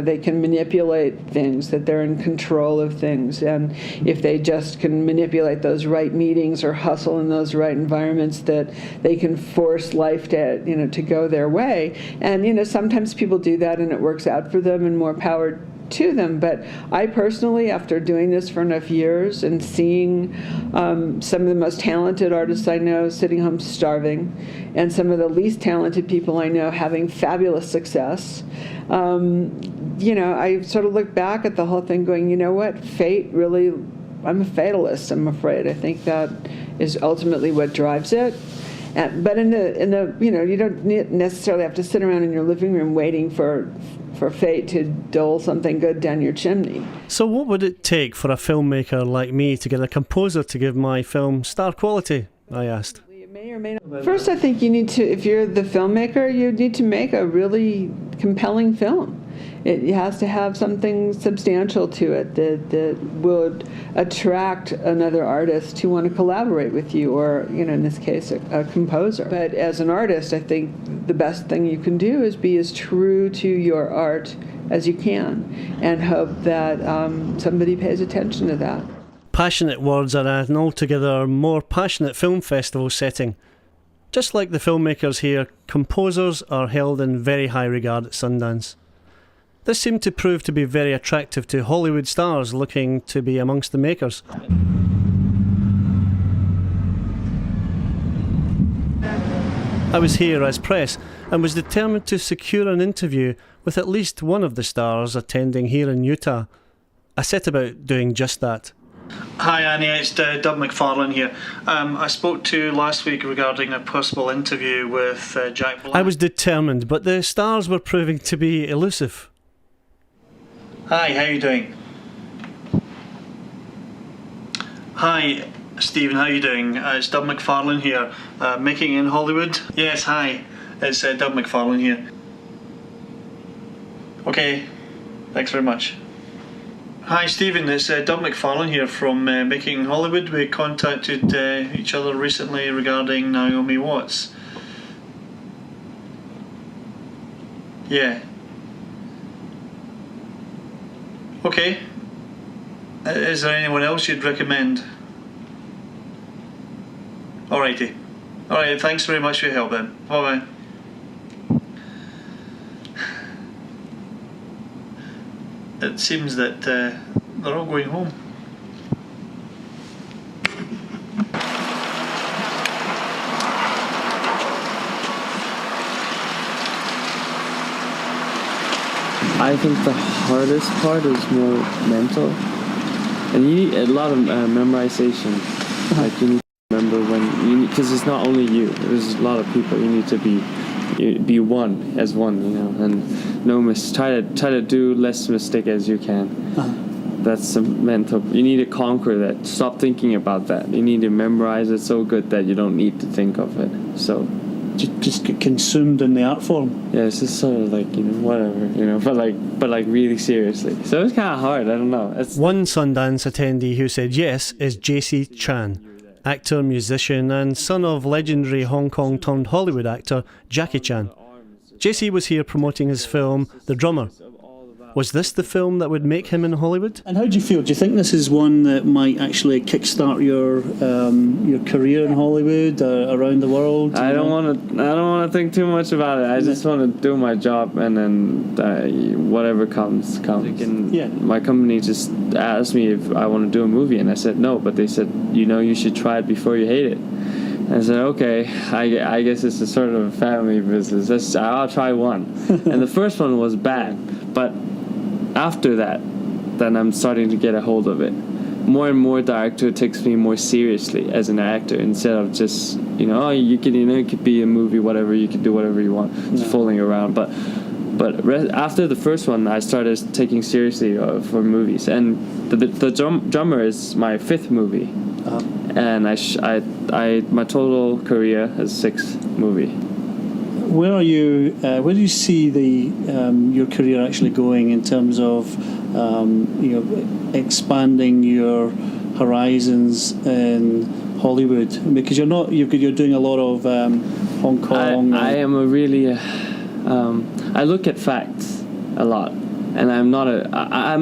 Speaker 3: they can manipulate things, that they're in control of things, and if they just can manipulate those right meetings or hustle in those right environments, that they can force life to go their way. And, sometimes people do that and it works out for them, and more power to them. But I personally, after doing this for enough years and seeing some of the most talented artists I know sitting home starving, and some of the least talented people I know having fabulous success, I sort of look back at the whole thing going, what, fate really, I'm a fatalist, I'm afraid. I think that is ultimately what drives it. But in the you don't necessarily have to sit around in your living room waiting for fate to dole something good down your chimney.
Speaker 1: So what would it take for a filmmaker like me to get a composer to give my film star quality, I asked.
Speaker 3: May or may not. First, I think you need to, if you're the filmmaker, you need to make a really compelling film. It has to have something substantial to it that would attract another artist to want to collaborate with you, or, in this case, a composer. But as an artist, I think the best thing you can do is be as true to your art as you can, and hope that somebody pays attention to that.
Speaker 1: Passionate words are an altogether more passionate film festival setting. Just like the filmmakers here, composers are held in very high regard at Sundance. This seemed to prove to be very attractive to Hollywood stars looking to be amongst the makers. I was here as press and was determined to secure an interview with at least one of the stars attending here in Utah. I set about doing just that. Hi Annie, it's Doug McFarlane here. I spoke to you last week regarding a possible interview with Jack Black. I was determined, but the stars were proving to be elusive. Hi, how you doing? Hi Stephen, how you doing? It's Doug McFarlane here, Making in Hollywood. Yes, hi, it's Doug McFarlane here. Okay, thanks very much. Hi Stephen, it's Doug McFarlane here from Making in Hollywood. We contacted each other recently regarding Naomi Watts. Yeah. Okay. Is there anyone else you'd recommend? Alrighty. Alright, thanks very much for your help then. Bye bye. It seems that they're all going home.
Speaker 5: I think the hardest part is more mental, and you need a lot of memorization. Like you need to remember because it's not only you. There's a lot of people. You need to be one as one, you know, and try to do less mistake as you can. That's a mental. You need to conquer that. Stop thinking about that. You need to memorize it so good that you don't need to think of it. So just get consumed in the art form. Yeah, it's just sort of like, you know, whatever, you know, but like really seriously. So it's kind of hard. I don't know.
Speaker 1: One Sundance attendee who said yes is JC Chan, actor, musician, and son of legendary Hong Kong turned Hollywood actor Jackie Chan. JC was here promoting his film The Drummer. Was this the film that would make him in Hollywood?
Speaker 15: And how do you feel? Do you think this is one that might actually kickstart your career in Hollywood, around the world?
Speaker 5: I don't want to think too much about it. I just want to do my job, and then whatever comes. My company just asked me if I want to do a movie, and I said no. But they said, you know, you should try it before you hate it. And I said, okay, I guess it's a sort of a family business. I'll try one. And the first one was bad, but after that, then I'm starting to get a hold of it. More and more, director takes me more seriously as an actor instead of just, you know, oh, it could be a movie, whatever, you can do whatever you want, just fooling around. But after the first one, I started taking seriously for movies, and the Drummer is my 5th movie, and my total career is 6th movie.
Speaker 15: Where are you? Where do you see your career actually going in terms of expanding your horizons in Hollywood? Because you're doing a lot of Hong Kong.
Speaker 5: I am a really I look at facts a lot, and I'm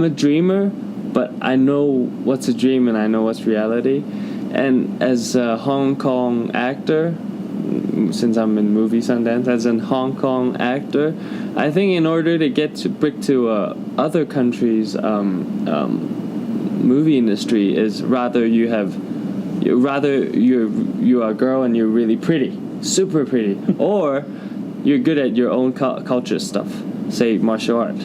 Speaker 5: a dreamer, but I know what's a dream and I know what's reality. And as a Hong Kong actor, since I'm in movie Sundance, as a Hong Kong actor, I think in order to get to other countries' movie industry is rather you are a girl and you're really pretty, super pretty, or you're good at your own culture stuff, say martial art,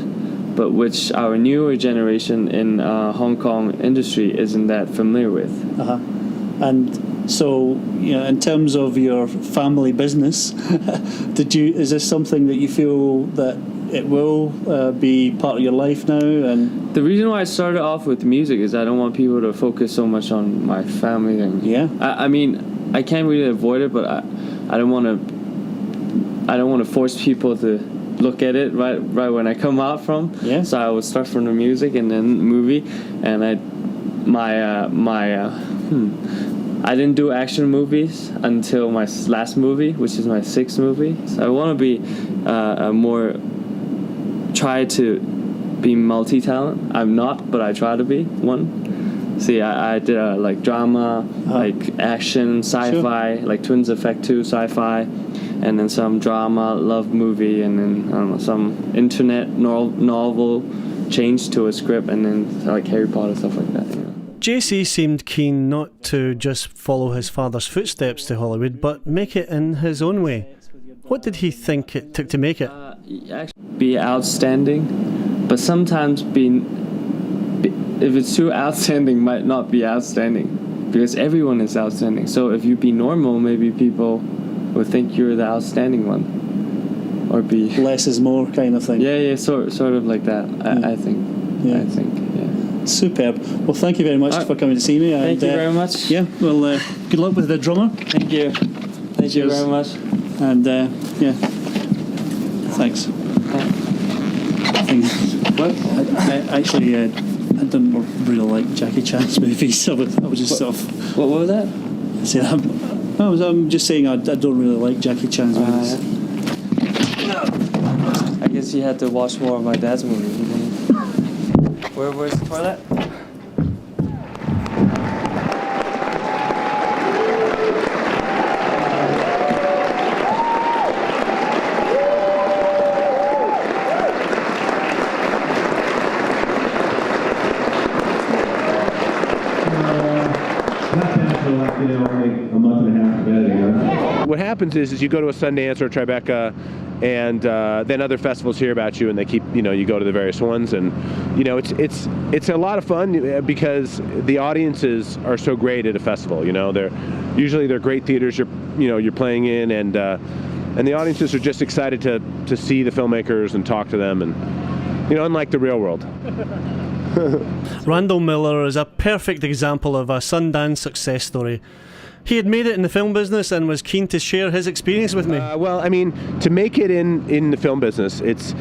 Speaker 5: but which our newer generation in Hong Kong industry isn't that familiar with.
Speaker 15: And so, in terms of your family business, is this something that you feel that it will be part of your life now? And
Speaker 5: the reason why I started off with music is I don't want people to focus so much on my family thing.
Speaker 15: Yeah.
Speaker 5: I mean, I can't really avoid it, but I don't want to force people to look at it right when I come out from.
Speaker 15: Yeah.
Speaker 5: So I would start from the music and then movie, and I didn't do action movies until my last movie, which is my 6th movie. So I want to be try to be multi-talent. I'm not, but I try to be one. See, I did like drama, like action, sci-fi, like Twins Effect 2 sci-fi, and then some drama, love movie, and then I don't know, some internet novel changed to a script, and then like Harry Potter, stuff like that.
Speaker 1: JC seemed keen not to just follow his father's footsteps to Hollywood, but make it in his own way. What did he think it took to make it?
Speaker 5: Be outstanding, but sometimes be if it's too outstanding, might not be outstanding, because everyone is outstanding. So if you be normal, maybe people will think you're the outstanding one, or be
Speaker 15: less is more kind of thing.
Speaker 5: Yeah, sort of like that. I think.
Speaker 15: Yeah.
Speaker 5: I think. Yeah.
Speaker 15: Superb. Well, thank you very much for coming to see me.
Speaker 5: Thank you very much.
Speaker 15: Yeah. Well, good luck with the drummer.
Speaker 5: Thank you. Thank you very much.
Speaker 15: And yeah, thanks.
Speaker 5: What?
Speaker 15: I actually, I don't really like Jackie Chan's movies, so I was just sort of.
Speaker 5: What was that?
Speaker 15: I'm just saying I don't really like Jackie Chan's movies.
Speaker 5: I guess you had to watch more of my dad's movies. Where's the toilet?
Speaker 8: What happens is you go to a Sundance or a Tribeca, and then other festivals hear about you, and they keep, you go to the various ones, and it's a lot of fun because the audiences are so great at a festival. They're great theaters you're playing in, and the audiences are just excited to see the filmmakers and talk to them, and unlike the real world.
Speaker 1: Randall Miller is a perfect example of a Sundance success story. He had made it in the film business and was keen to share his experience with me.
Speaker 8: Well, I mean, to make it in the film business, it's,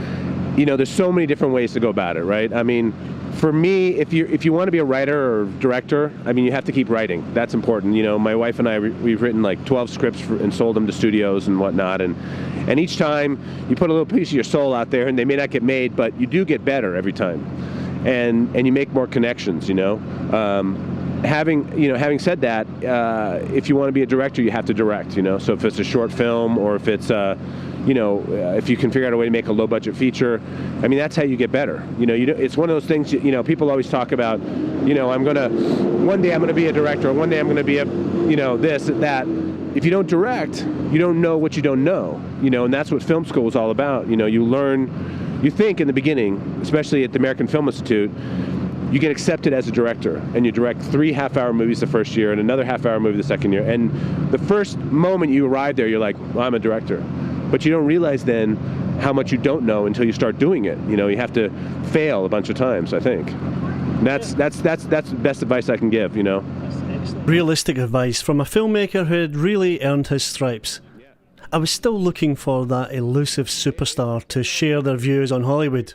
Speaker 8: there's so many different ways to go about it, right? I mean, for me, if you want to be a writer or director, I mean, you have to keep writing. That's important. My wife and I, we've written like 12 scripts and sold them to studios and whatnot, and each time you put a little piece of your soul out there, and they may not get made, but you do get better every time, and you make more connections. Having said that, if you want to be a director, you have to direct. So if it's a short film, or if it's if you can figure out a way to make a low-budget feature, I mean, that's how you get better. It's one of those things. People always talk about, one day I'm gonna be a director, or one day I'm gonna be a, this and that. If you don't direct, you don't know what you don't know. And that's what film school is all about. You learn, you think in the beginning, especially at the American Film Institute, you get accepted as a director, and you direct 3 half-hour movies the first year and another half-hour movie the second year. And the first moment you arrive there, you're like, well, I'm a director. But you don't realize then how much you don't know until you start doing it. You have to fail a bunch of times, I think. And that's the best advice I can give,
Speaker 1: Realistic advice from a filmmaker who had really earned his stripes. I was still looking for that elusive superstar to share their views on Hollywood.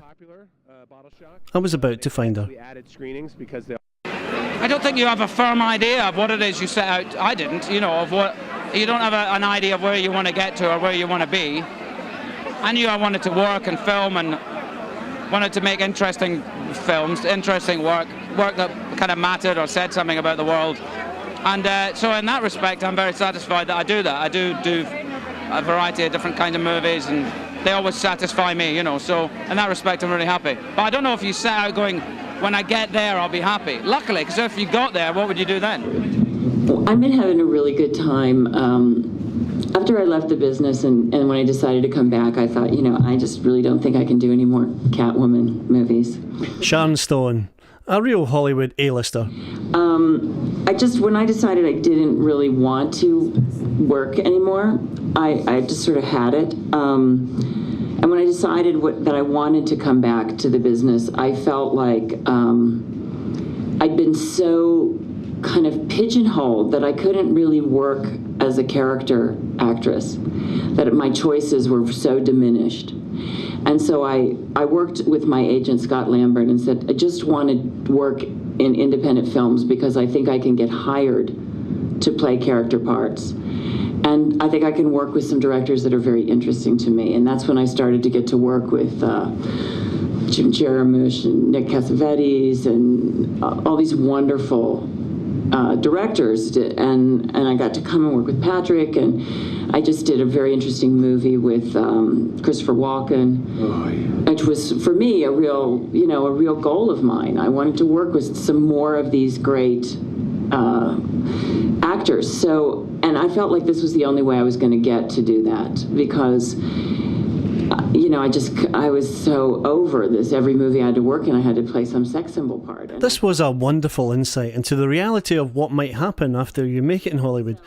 Speaker 1: I was about to find her.
Speaker 4: I don't think you have a firm idea of what it is you set out. I didn't, of what, you don't have an idea of where you want to get to or where you want to be. I knew I wanted to work and film and wanted to make interesting films, interesting work that kind of mattered or said something about the world. And so in that respect, I'm very satisfied that I do that. I do a variety of different kind of movies, and they always satisfy me, so in that respect I'm really happy. But I don't know if you set out going, when I get there I'll be happy. Luckily, because if you got there, what would you do then?
Speaker 6: Well, I've been having a really good time. After I left the business and when I decided to come back, I thought, I just really don't think I can do any more Catwoman movies.
Speaker 1: Sharon Stone, a real Hollywood A-lister.
Speaker 6: When I decided I didn't really want to work anymore, I just sort of had it. And when I decided that I wanted to come back to the business, I felt like I'd been so kind of pigeonholed that I couldn't really work as a character actress, that my choices were so diminished. And so I worked with my agent, Scott Lambert, and said, I just want to work in independent films because I think I can get hired to play character parts. And I think I can work with some directors that are very interesting to me. And that's when I started to get to work with Jim Jarmusch and Nick Cassavetes and all these wonderful directors. And I got to come and work with Patrick. And I just did a very interesting movie with Christopher Walken, which was, for me, a real goal of mine. I wanted to work with some more of these great actors. And I felt like this was the only way I was going to get to do that, because I was so over this. Every movie I had to work in, I had to play some sex symbol part.
Speaker 1: This was a wonderful insight into the reality of what might happen after you make it in Hollywood.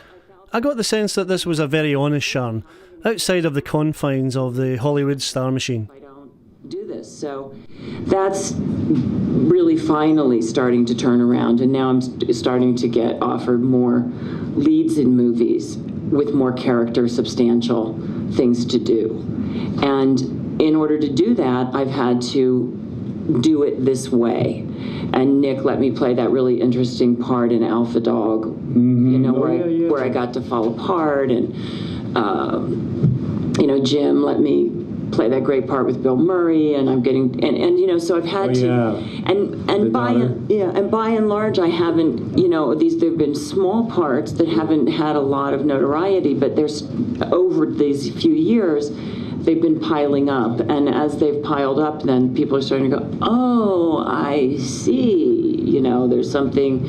Speaker 1: I got the sense that this was a very honest Sharon, outside of the confines of the Hollywood star machine.
Speaker 6: Do this. So that's really finally starting to turn around, and now I'm starting to get offered more leads in movies with more character, substantial things to do. And in order to do that, I've had to do it this way. And Nick let me play that really interesting part in Alpha Dog, where I got to fall apart, and Jim let me play that great part with Bill Murray, and I'm getting so I've had and by and large I haven't there've been small parts that haven't had a lot of notoriety, but there's over these few years they've been piling up, and as they've piled up, then people are starting to go, oh, I see, there's something,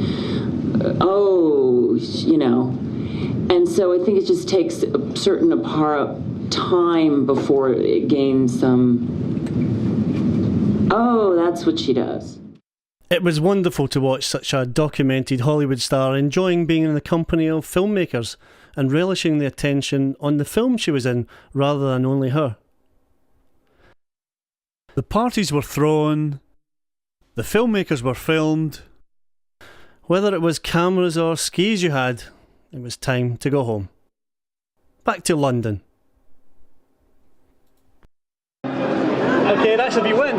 Speaker 6: and so I think it just takes a certain time before it gains some, oh, that's what she does.
Speaker 1: It was wonderful to watch such a documented Hollywood star enjoying being in the company of filmmakers and relishing the attention on the film she was in rather than only her. The parties were thrown, the filmmakers were filmed. Whether it was cameras or skis you had, it was time to go home. Back to London. Okay, that's if you win.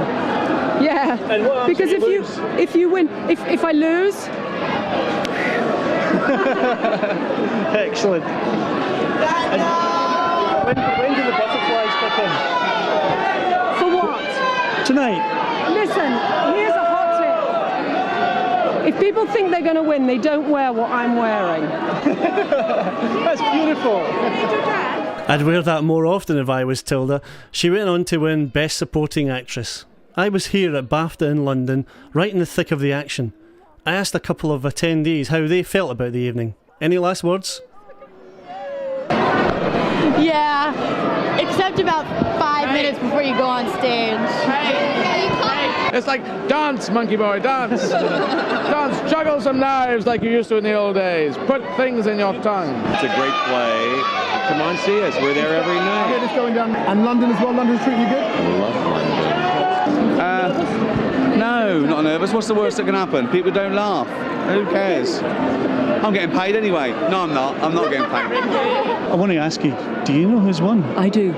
Speaker 7: Yeah.
Speaker 1: And what
Speaker 7: because if you win, if I lose.
Speaker 1: Excellent. And when do the butterflies kick in?
Speaker 7: For what?
Speaker 1: Tonight.
Speaker 7: Listen, here's a hot tip. If people think they're going to win, they don't wear what I'm wearing.
Speaker 1: That's beautiful. I'd wear that more often if I was Tilda. She went on to win Best Supporting Actress. I was here at BAFTA in London, right in the thick of the action. I asked a couple of attendees how they felt about the evening. Any last words?
Speaker 10: Yeah, except about 5 minutes before you go on stage.
Speaker 23: It's like, dance, monkey boy, dance. Dance, juggle some knives like you used to in the old days. Put things in your tongue.
Speaker 24: It's a great play. Come on, see us. We're there every night.
Speaker 25: It's going down. And London as well. London's treating you good?
Speaker 24: I love London.
Speaker 26: No, not nervous. What's the worst that can happen? People don't laugh. Who cares? I'm getting paid anyway. No, I'm not. I'm not getting paid.
Speaker 15: I want to ask you, do you know who's won?
Speaker 27: I do.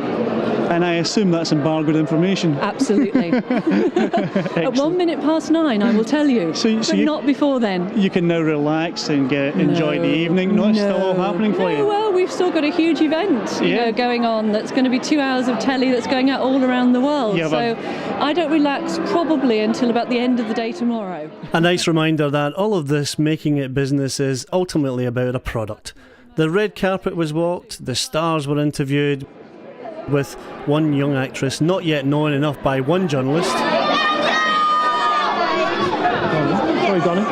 Speaker 15: And I assume that's embargoed information.
Speaker 27: Absolutely. At 1 minute past 9, I will tell you. But not before then.
Speaker 15: You can now relax and enjoy the evening. No, it's still all happening for you.
Speaker 27: Well, we've still got a huge event going on that's going to be 2 hours of telly that's going out all around the world.
Speaker 15: Yeah,
Speaker 27: so I don't relax probably until about the end of the day tomorrow.
Speaker 1: A nice reminder that all of this making it business is ultimately about a product. The red carpet was walked, the stars were interviewed, with one young actress not yet known enough by one journalist.
Speaker 25: Sorry, darling.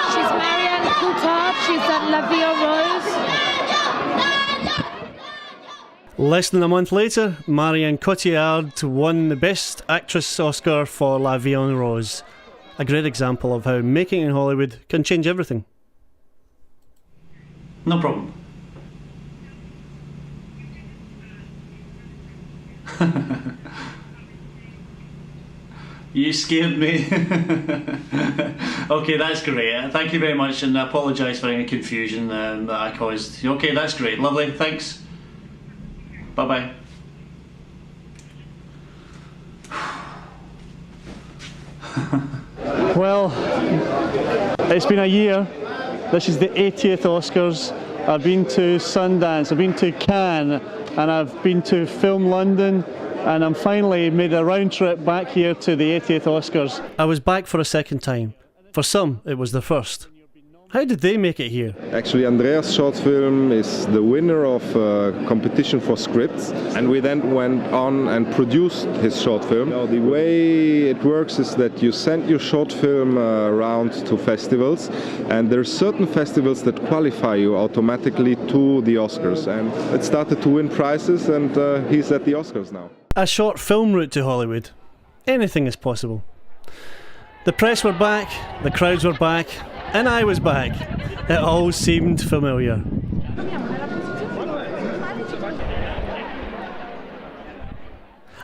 Speaker 18: She's Marianne Coulthard. She's at La Vie en Rose.
Speaker 1: Less than a month later, Marianne Cotillard won the Best Actress Oscar for La Vie en Rose. A great example of how making in Hollywood can change everything.
Speaker 15: No problem. You scared me. Okay, that's great. Thank you very much, and I apologise for any confusion that I caused. Okay, that's great. Lovely. Thanks. Bye-bye.
Speaker 1: Well, it's been a year. This is the 80th Oscars. I've been to Sundance, I've been to Cannes, and I've been to Film London, and I'm finally made a round trip back here to the 80th Oscars. I was back for a second time. For some, it was the first. How did they make it here?
Speaker 9: Actually, Andreas' short film is the winner of a competition for scripts, and we then went on and produced his short film. The way it works is that you send your short film around to festivals, and there are certain festivals that qualify you automatically to the Oscars, and it started to win prizes, and he's at the Oscars now.
Speaker 1: A short film route to Hollywood. Anything is possible. The press were back, the crowds were back, and I was back. It all seemed familiar.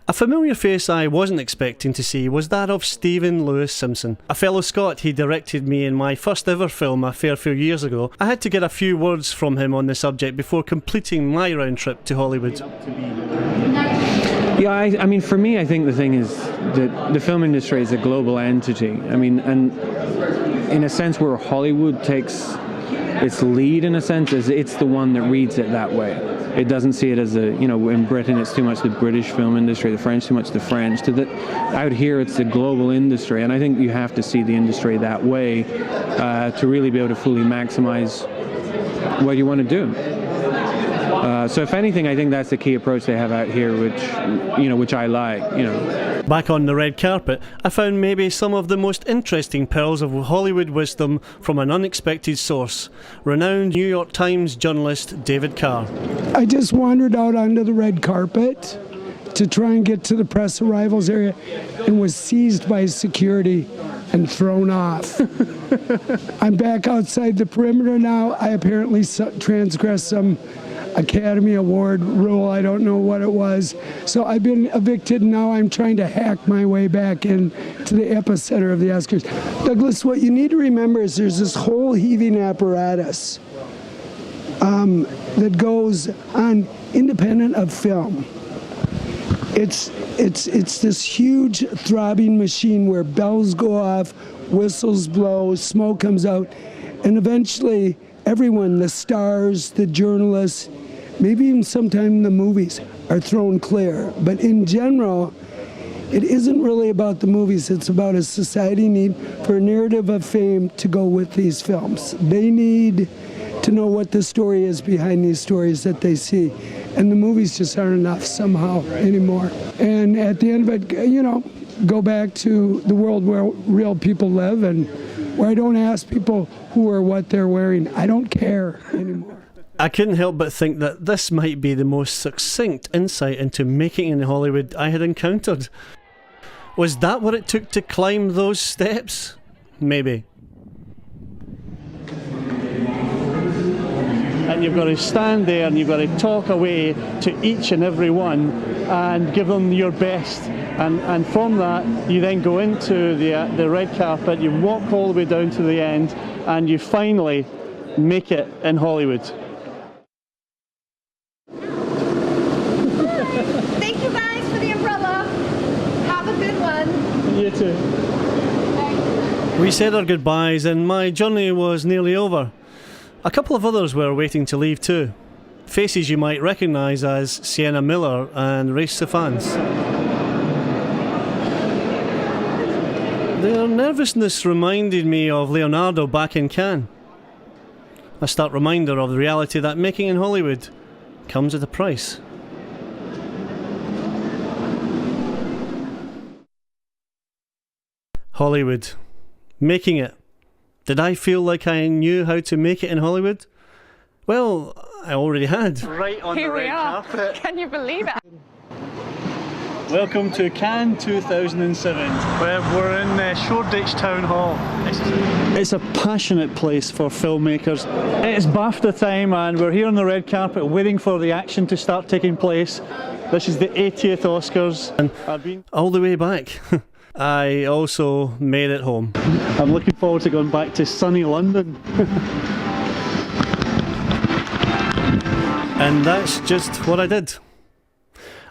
Speaker 1: A familiar face I wasn't expecting to see was that of Stephen Lewis Simpson. A fellow Scot, he directed me in my first ever film a fair few years ago. I had to get a few words from him on the subject before completing my round trip to Hollywood.
Speaker 11: Yeah, I mean, for me, I think the thing is that the film industry is a global entity. I mean, and in a sense where Hollywood takes its lead, in a sense, is it's the one that reads it that way. It doesn't see it as a, you know, in Britain it's too much the British film industry, the French too much the French. Out here it's a global industry, and I think you have to see the industry that way to really be able to fully maximize what you want to do. So if anything, I think that's the key approach they have out here, which I like, you know.
Speaker 1: Back on the red carpet, I found maybe some of the most interesting pearls of Hollywood wisdom from an unexpected source, renowned New York Times journalist David Carr.
Speaker 12: I just wandered out onto the red carpet to try and get to the press arrivals area and was seized by security and thrown off. I'm back outside the perimeter now. I apparently transgressed some Academy Award rule. I don't know what it was. So I've been evicted, and now I'm trying to hack my way back into the epicenter of the Oscars. Douglas, what you need to remember is there's this whole heaving apparatus that goes on independent of film. It's this huge throbbing machine where bells go off, whistles blow, smoke comes out, and eventually everyone, the stars, the journalists, maybe even sometimes the movies, are thrown clear. But in general, it isn't really about the movies. It's about a society need for a narrative of fame to go with these films. They need to know what the story is behind these stories that they see. And the movies just aren't enough somehow anymore. And at the end of it, you know, go back to the world where real people live and where I don't ask people who or what they're wearing. I don't care anymore.
Speaker 1: I couldn't help but think that this might be the most succinct insight into making in Hollywood I had encountered. Was that what it took to climb those steps? Maybe. And you've got to stand there and you've got to talk away to each and every one and give them your best. And from that, you then go into the red carpet, you walk all the way down to the end, and you finally make it in Hollywood.
Speaker 7: Thank you guys for the umbrella. Have a good one.
Speaker 1: You too. We said our goodbyes and my journey was nearly over. A couple of others were waiting to leave too. Faces you might recognise as Sienna Miller and Race Safans. Their nervousness reminded me of Leonardo back in Cannes. A stark reminder of the reality that making in Hollywood comes at a price. Hollywood. Making it. Did I feel like I knew how to make it in Hollywood? Well, I already had. Right on the red carpet.
Speaker 7: Can you believe it?
Speaker 1: Welcome to Cannes 2007. We're in Shoreditch Town Hall. It's a passionate place for filmmakers. It's BAFTA time and we're here on the red carpet waiting for the action to start taking place. This is the 80th Oscars and I've been all the way back. I also made it home. I'm looking forward to going back to sunny London. And that's just what I did.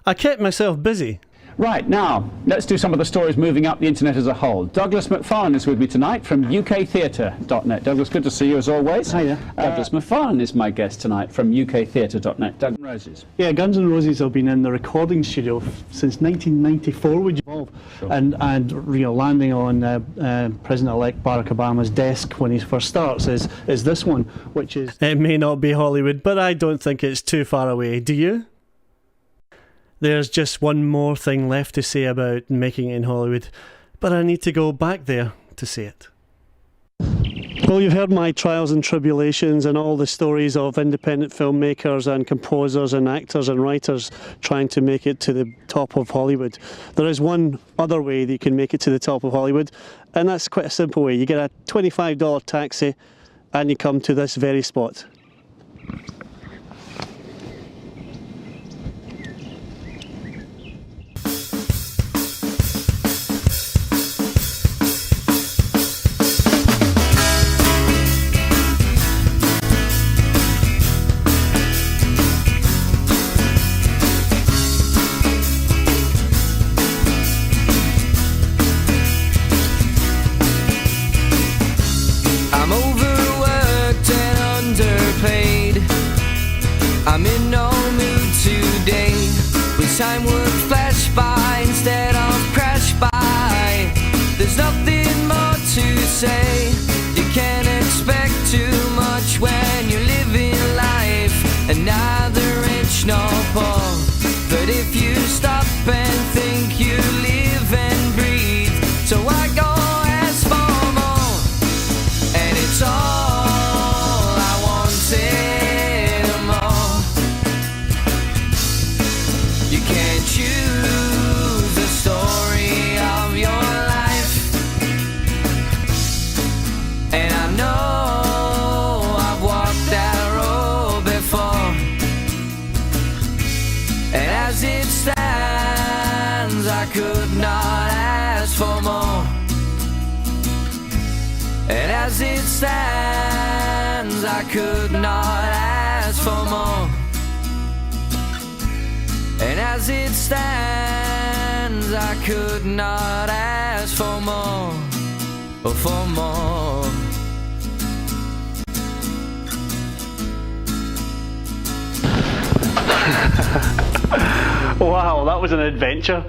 Speaker 1: I kept myself busy.
Speaker 13: Right, now, let's do some of the stories moving up the internet as a whole. Douglas McFarlane is with me tonight from uktheatre.net. Douglas, good to see you as always.
Speaker 14: Hiya.
Speaker 13: Douglas McFarlane is my guest tonight from uktheatre.net. Guns N' Roses.
Speaker 14: Yeah, Guns N' Roses have been in the recording studio since 1994, would you believe?
Speaker 13: Sure.
Speaker 14: And you know, landing on President-elect Barack Obama's desk when he first starts is this one, which is...
Speaker 1: It may not be Hollywood, but I don't think it's too far away, do you? There's just one more thing left to say about making it in Hollywood, but I need to go back there to say it. Well, you've heard my trials and tribulations and all the stories of independent filmmakers and composers and actors and writers trying to make it to the top of Hollywood. There is one other way that you can make it to the top of Hollywood, and that's quite a simple way. You get a $25 taxi and you come to this very spot.
Speaker 16: I'm in no mood today. Wish time would flash by instead of crash by. There's nothing more to say. You can't expect too much when you're living life, and neither rich nor poor. But if you stop and think, you live and breathe. So I go ask for more, and it's all I wanted. Choose the story of your life, and I know I've walked that road before, and as it stands I could not ask for more, and as it stands I could not ask for more. And as it stands, I could not ask for more, or for more.
Speaker 1: Wow, that was an adventure.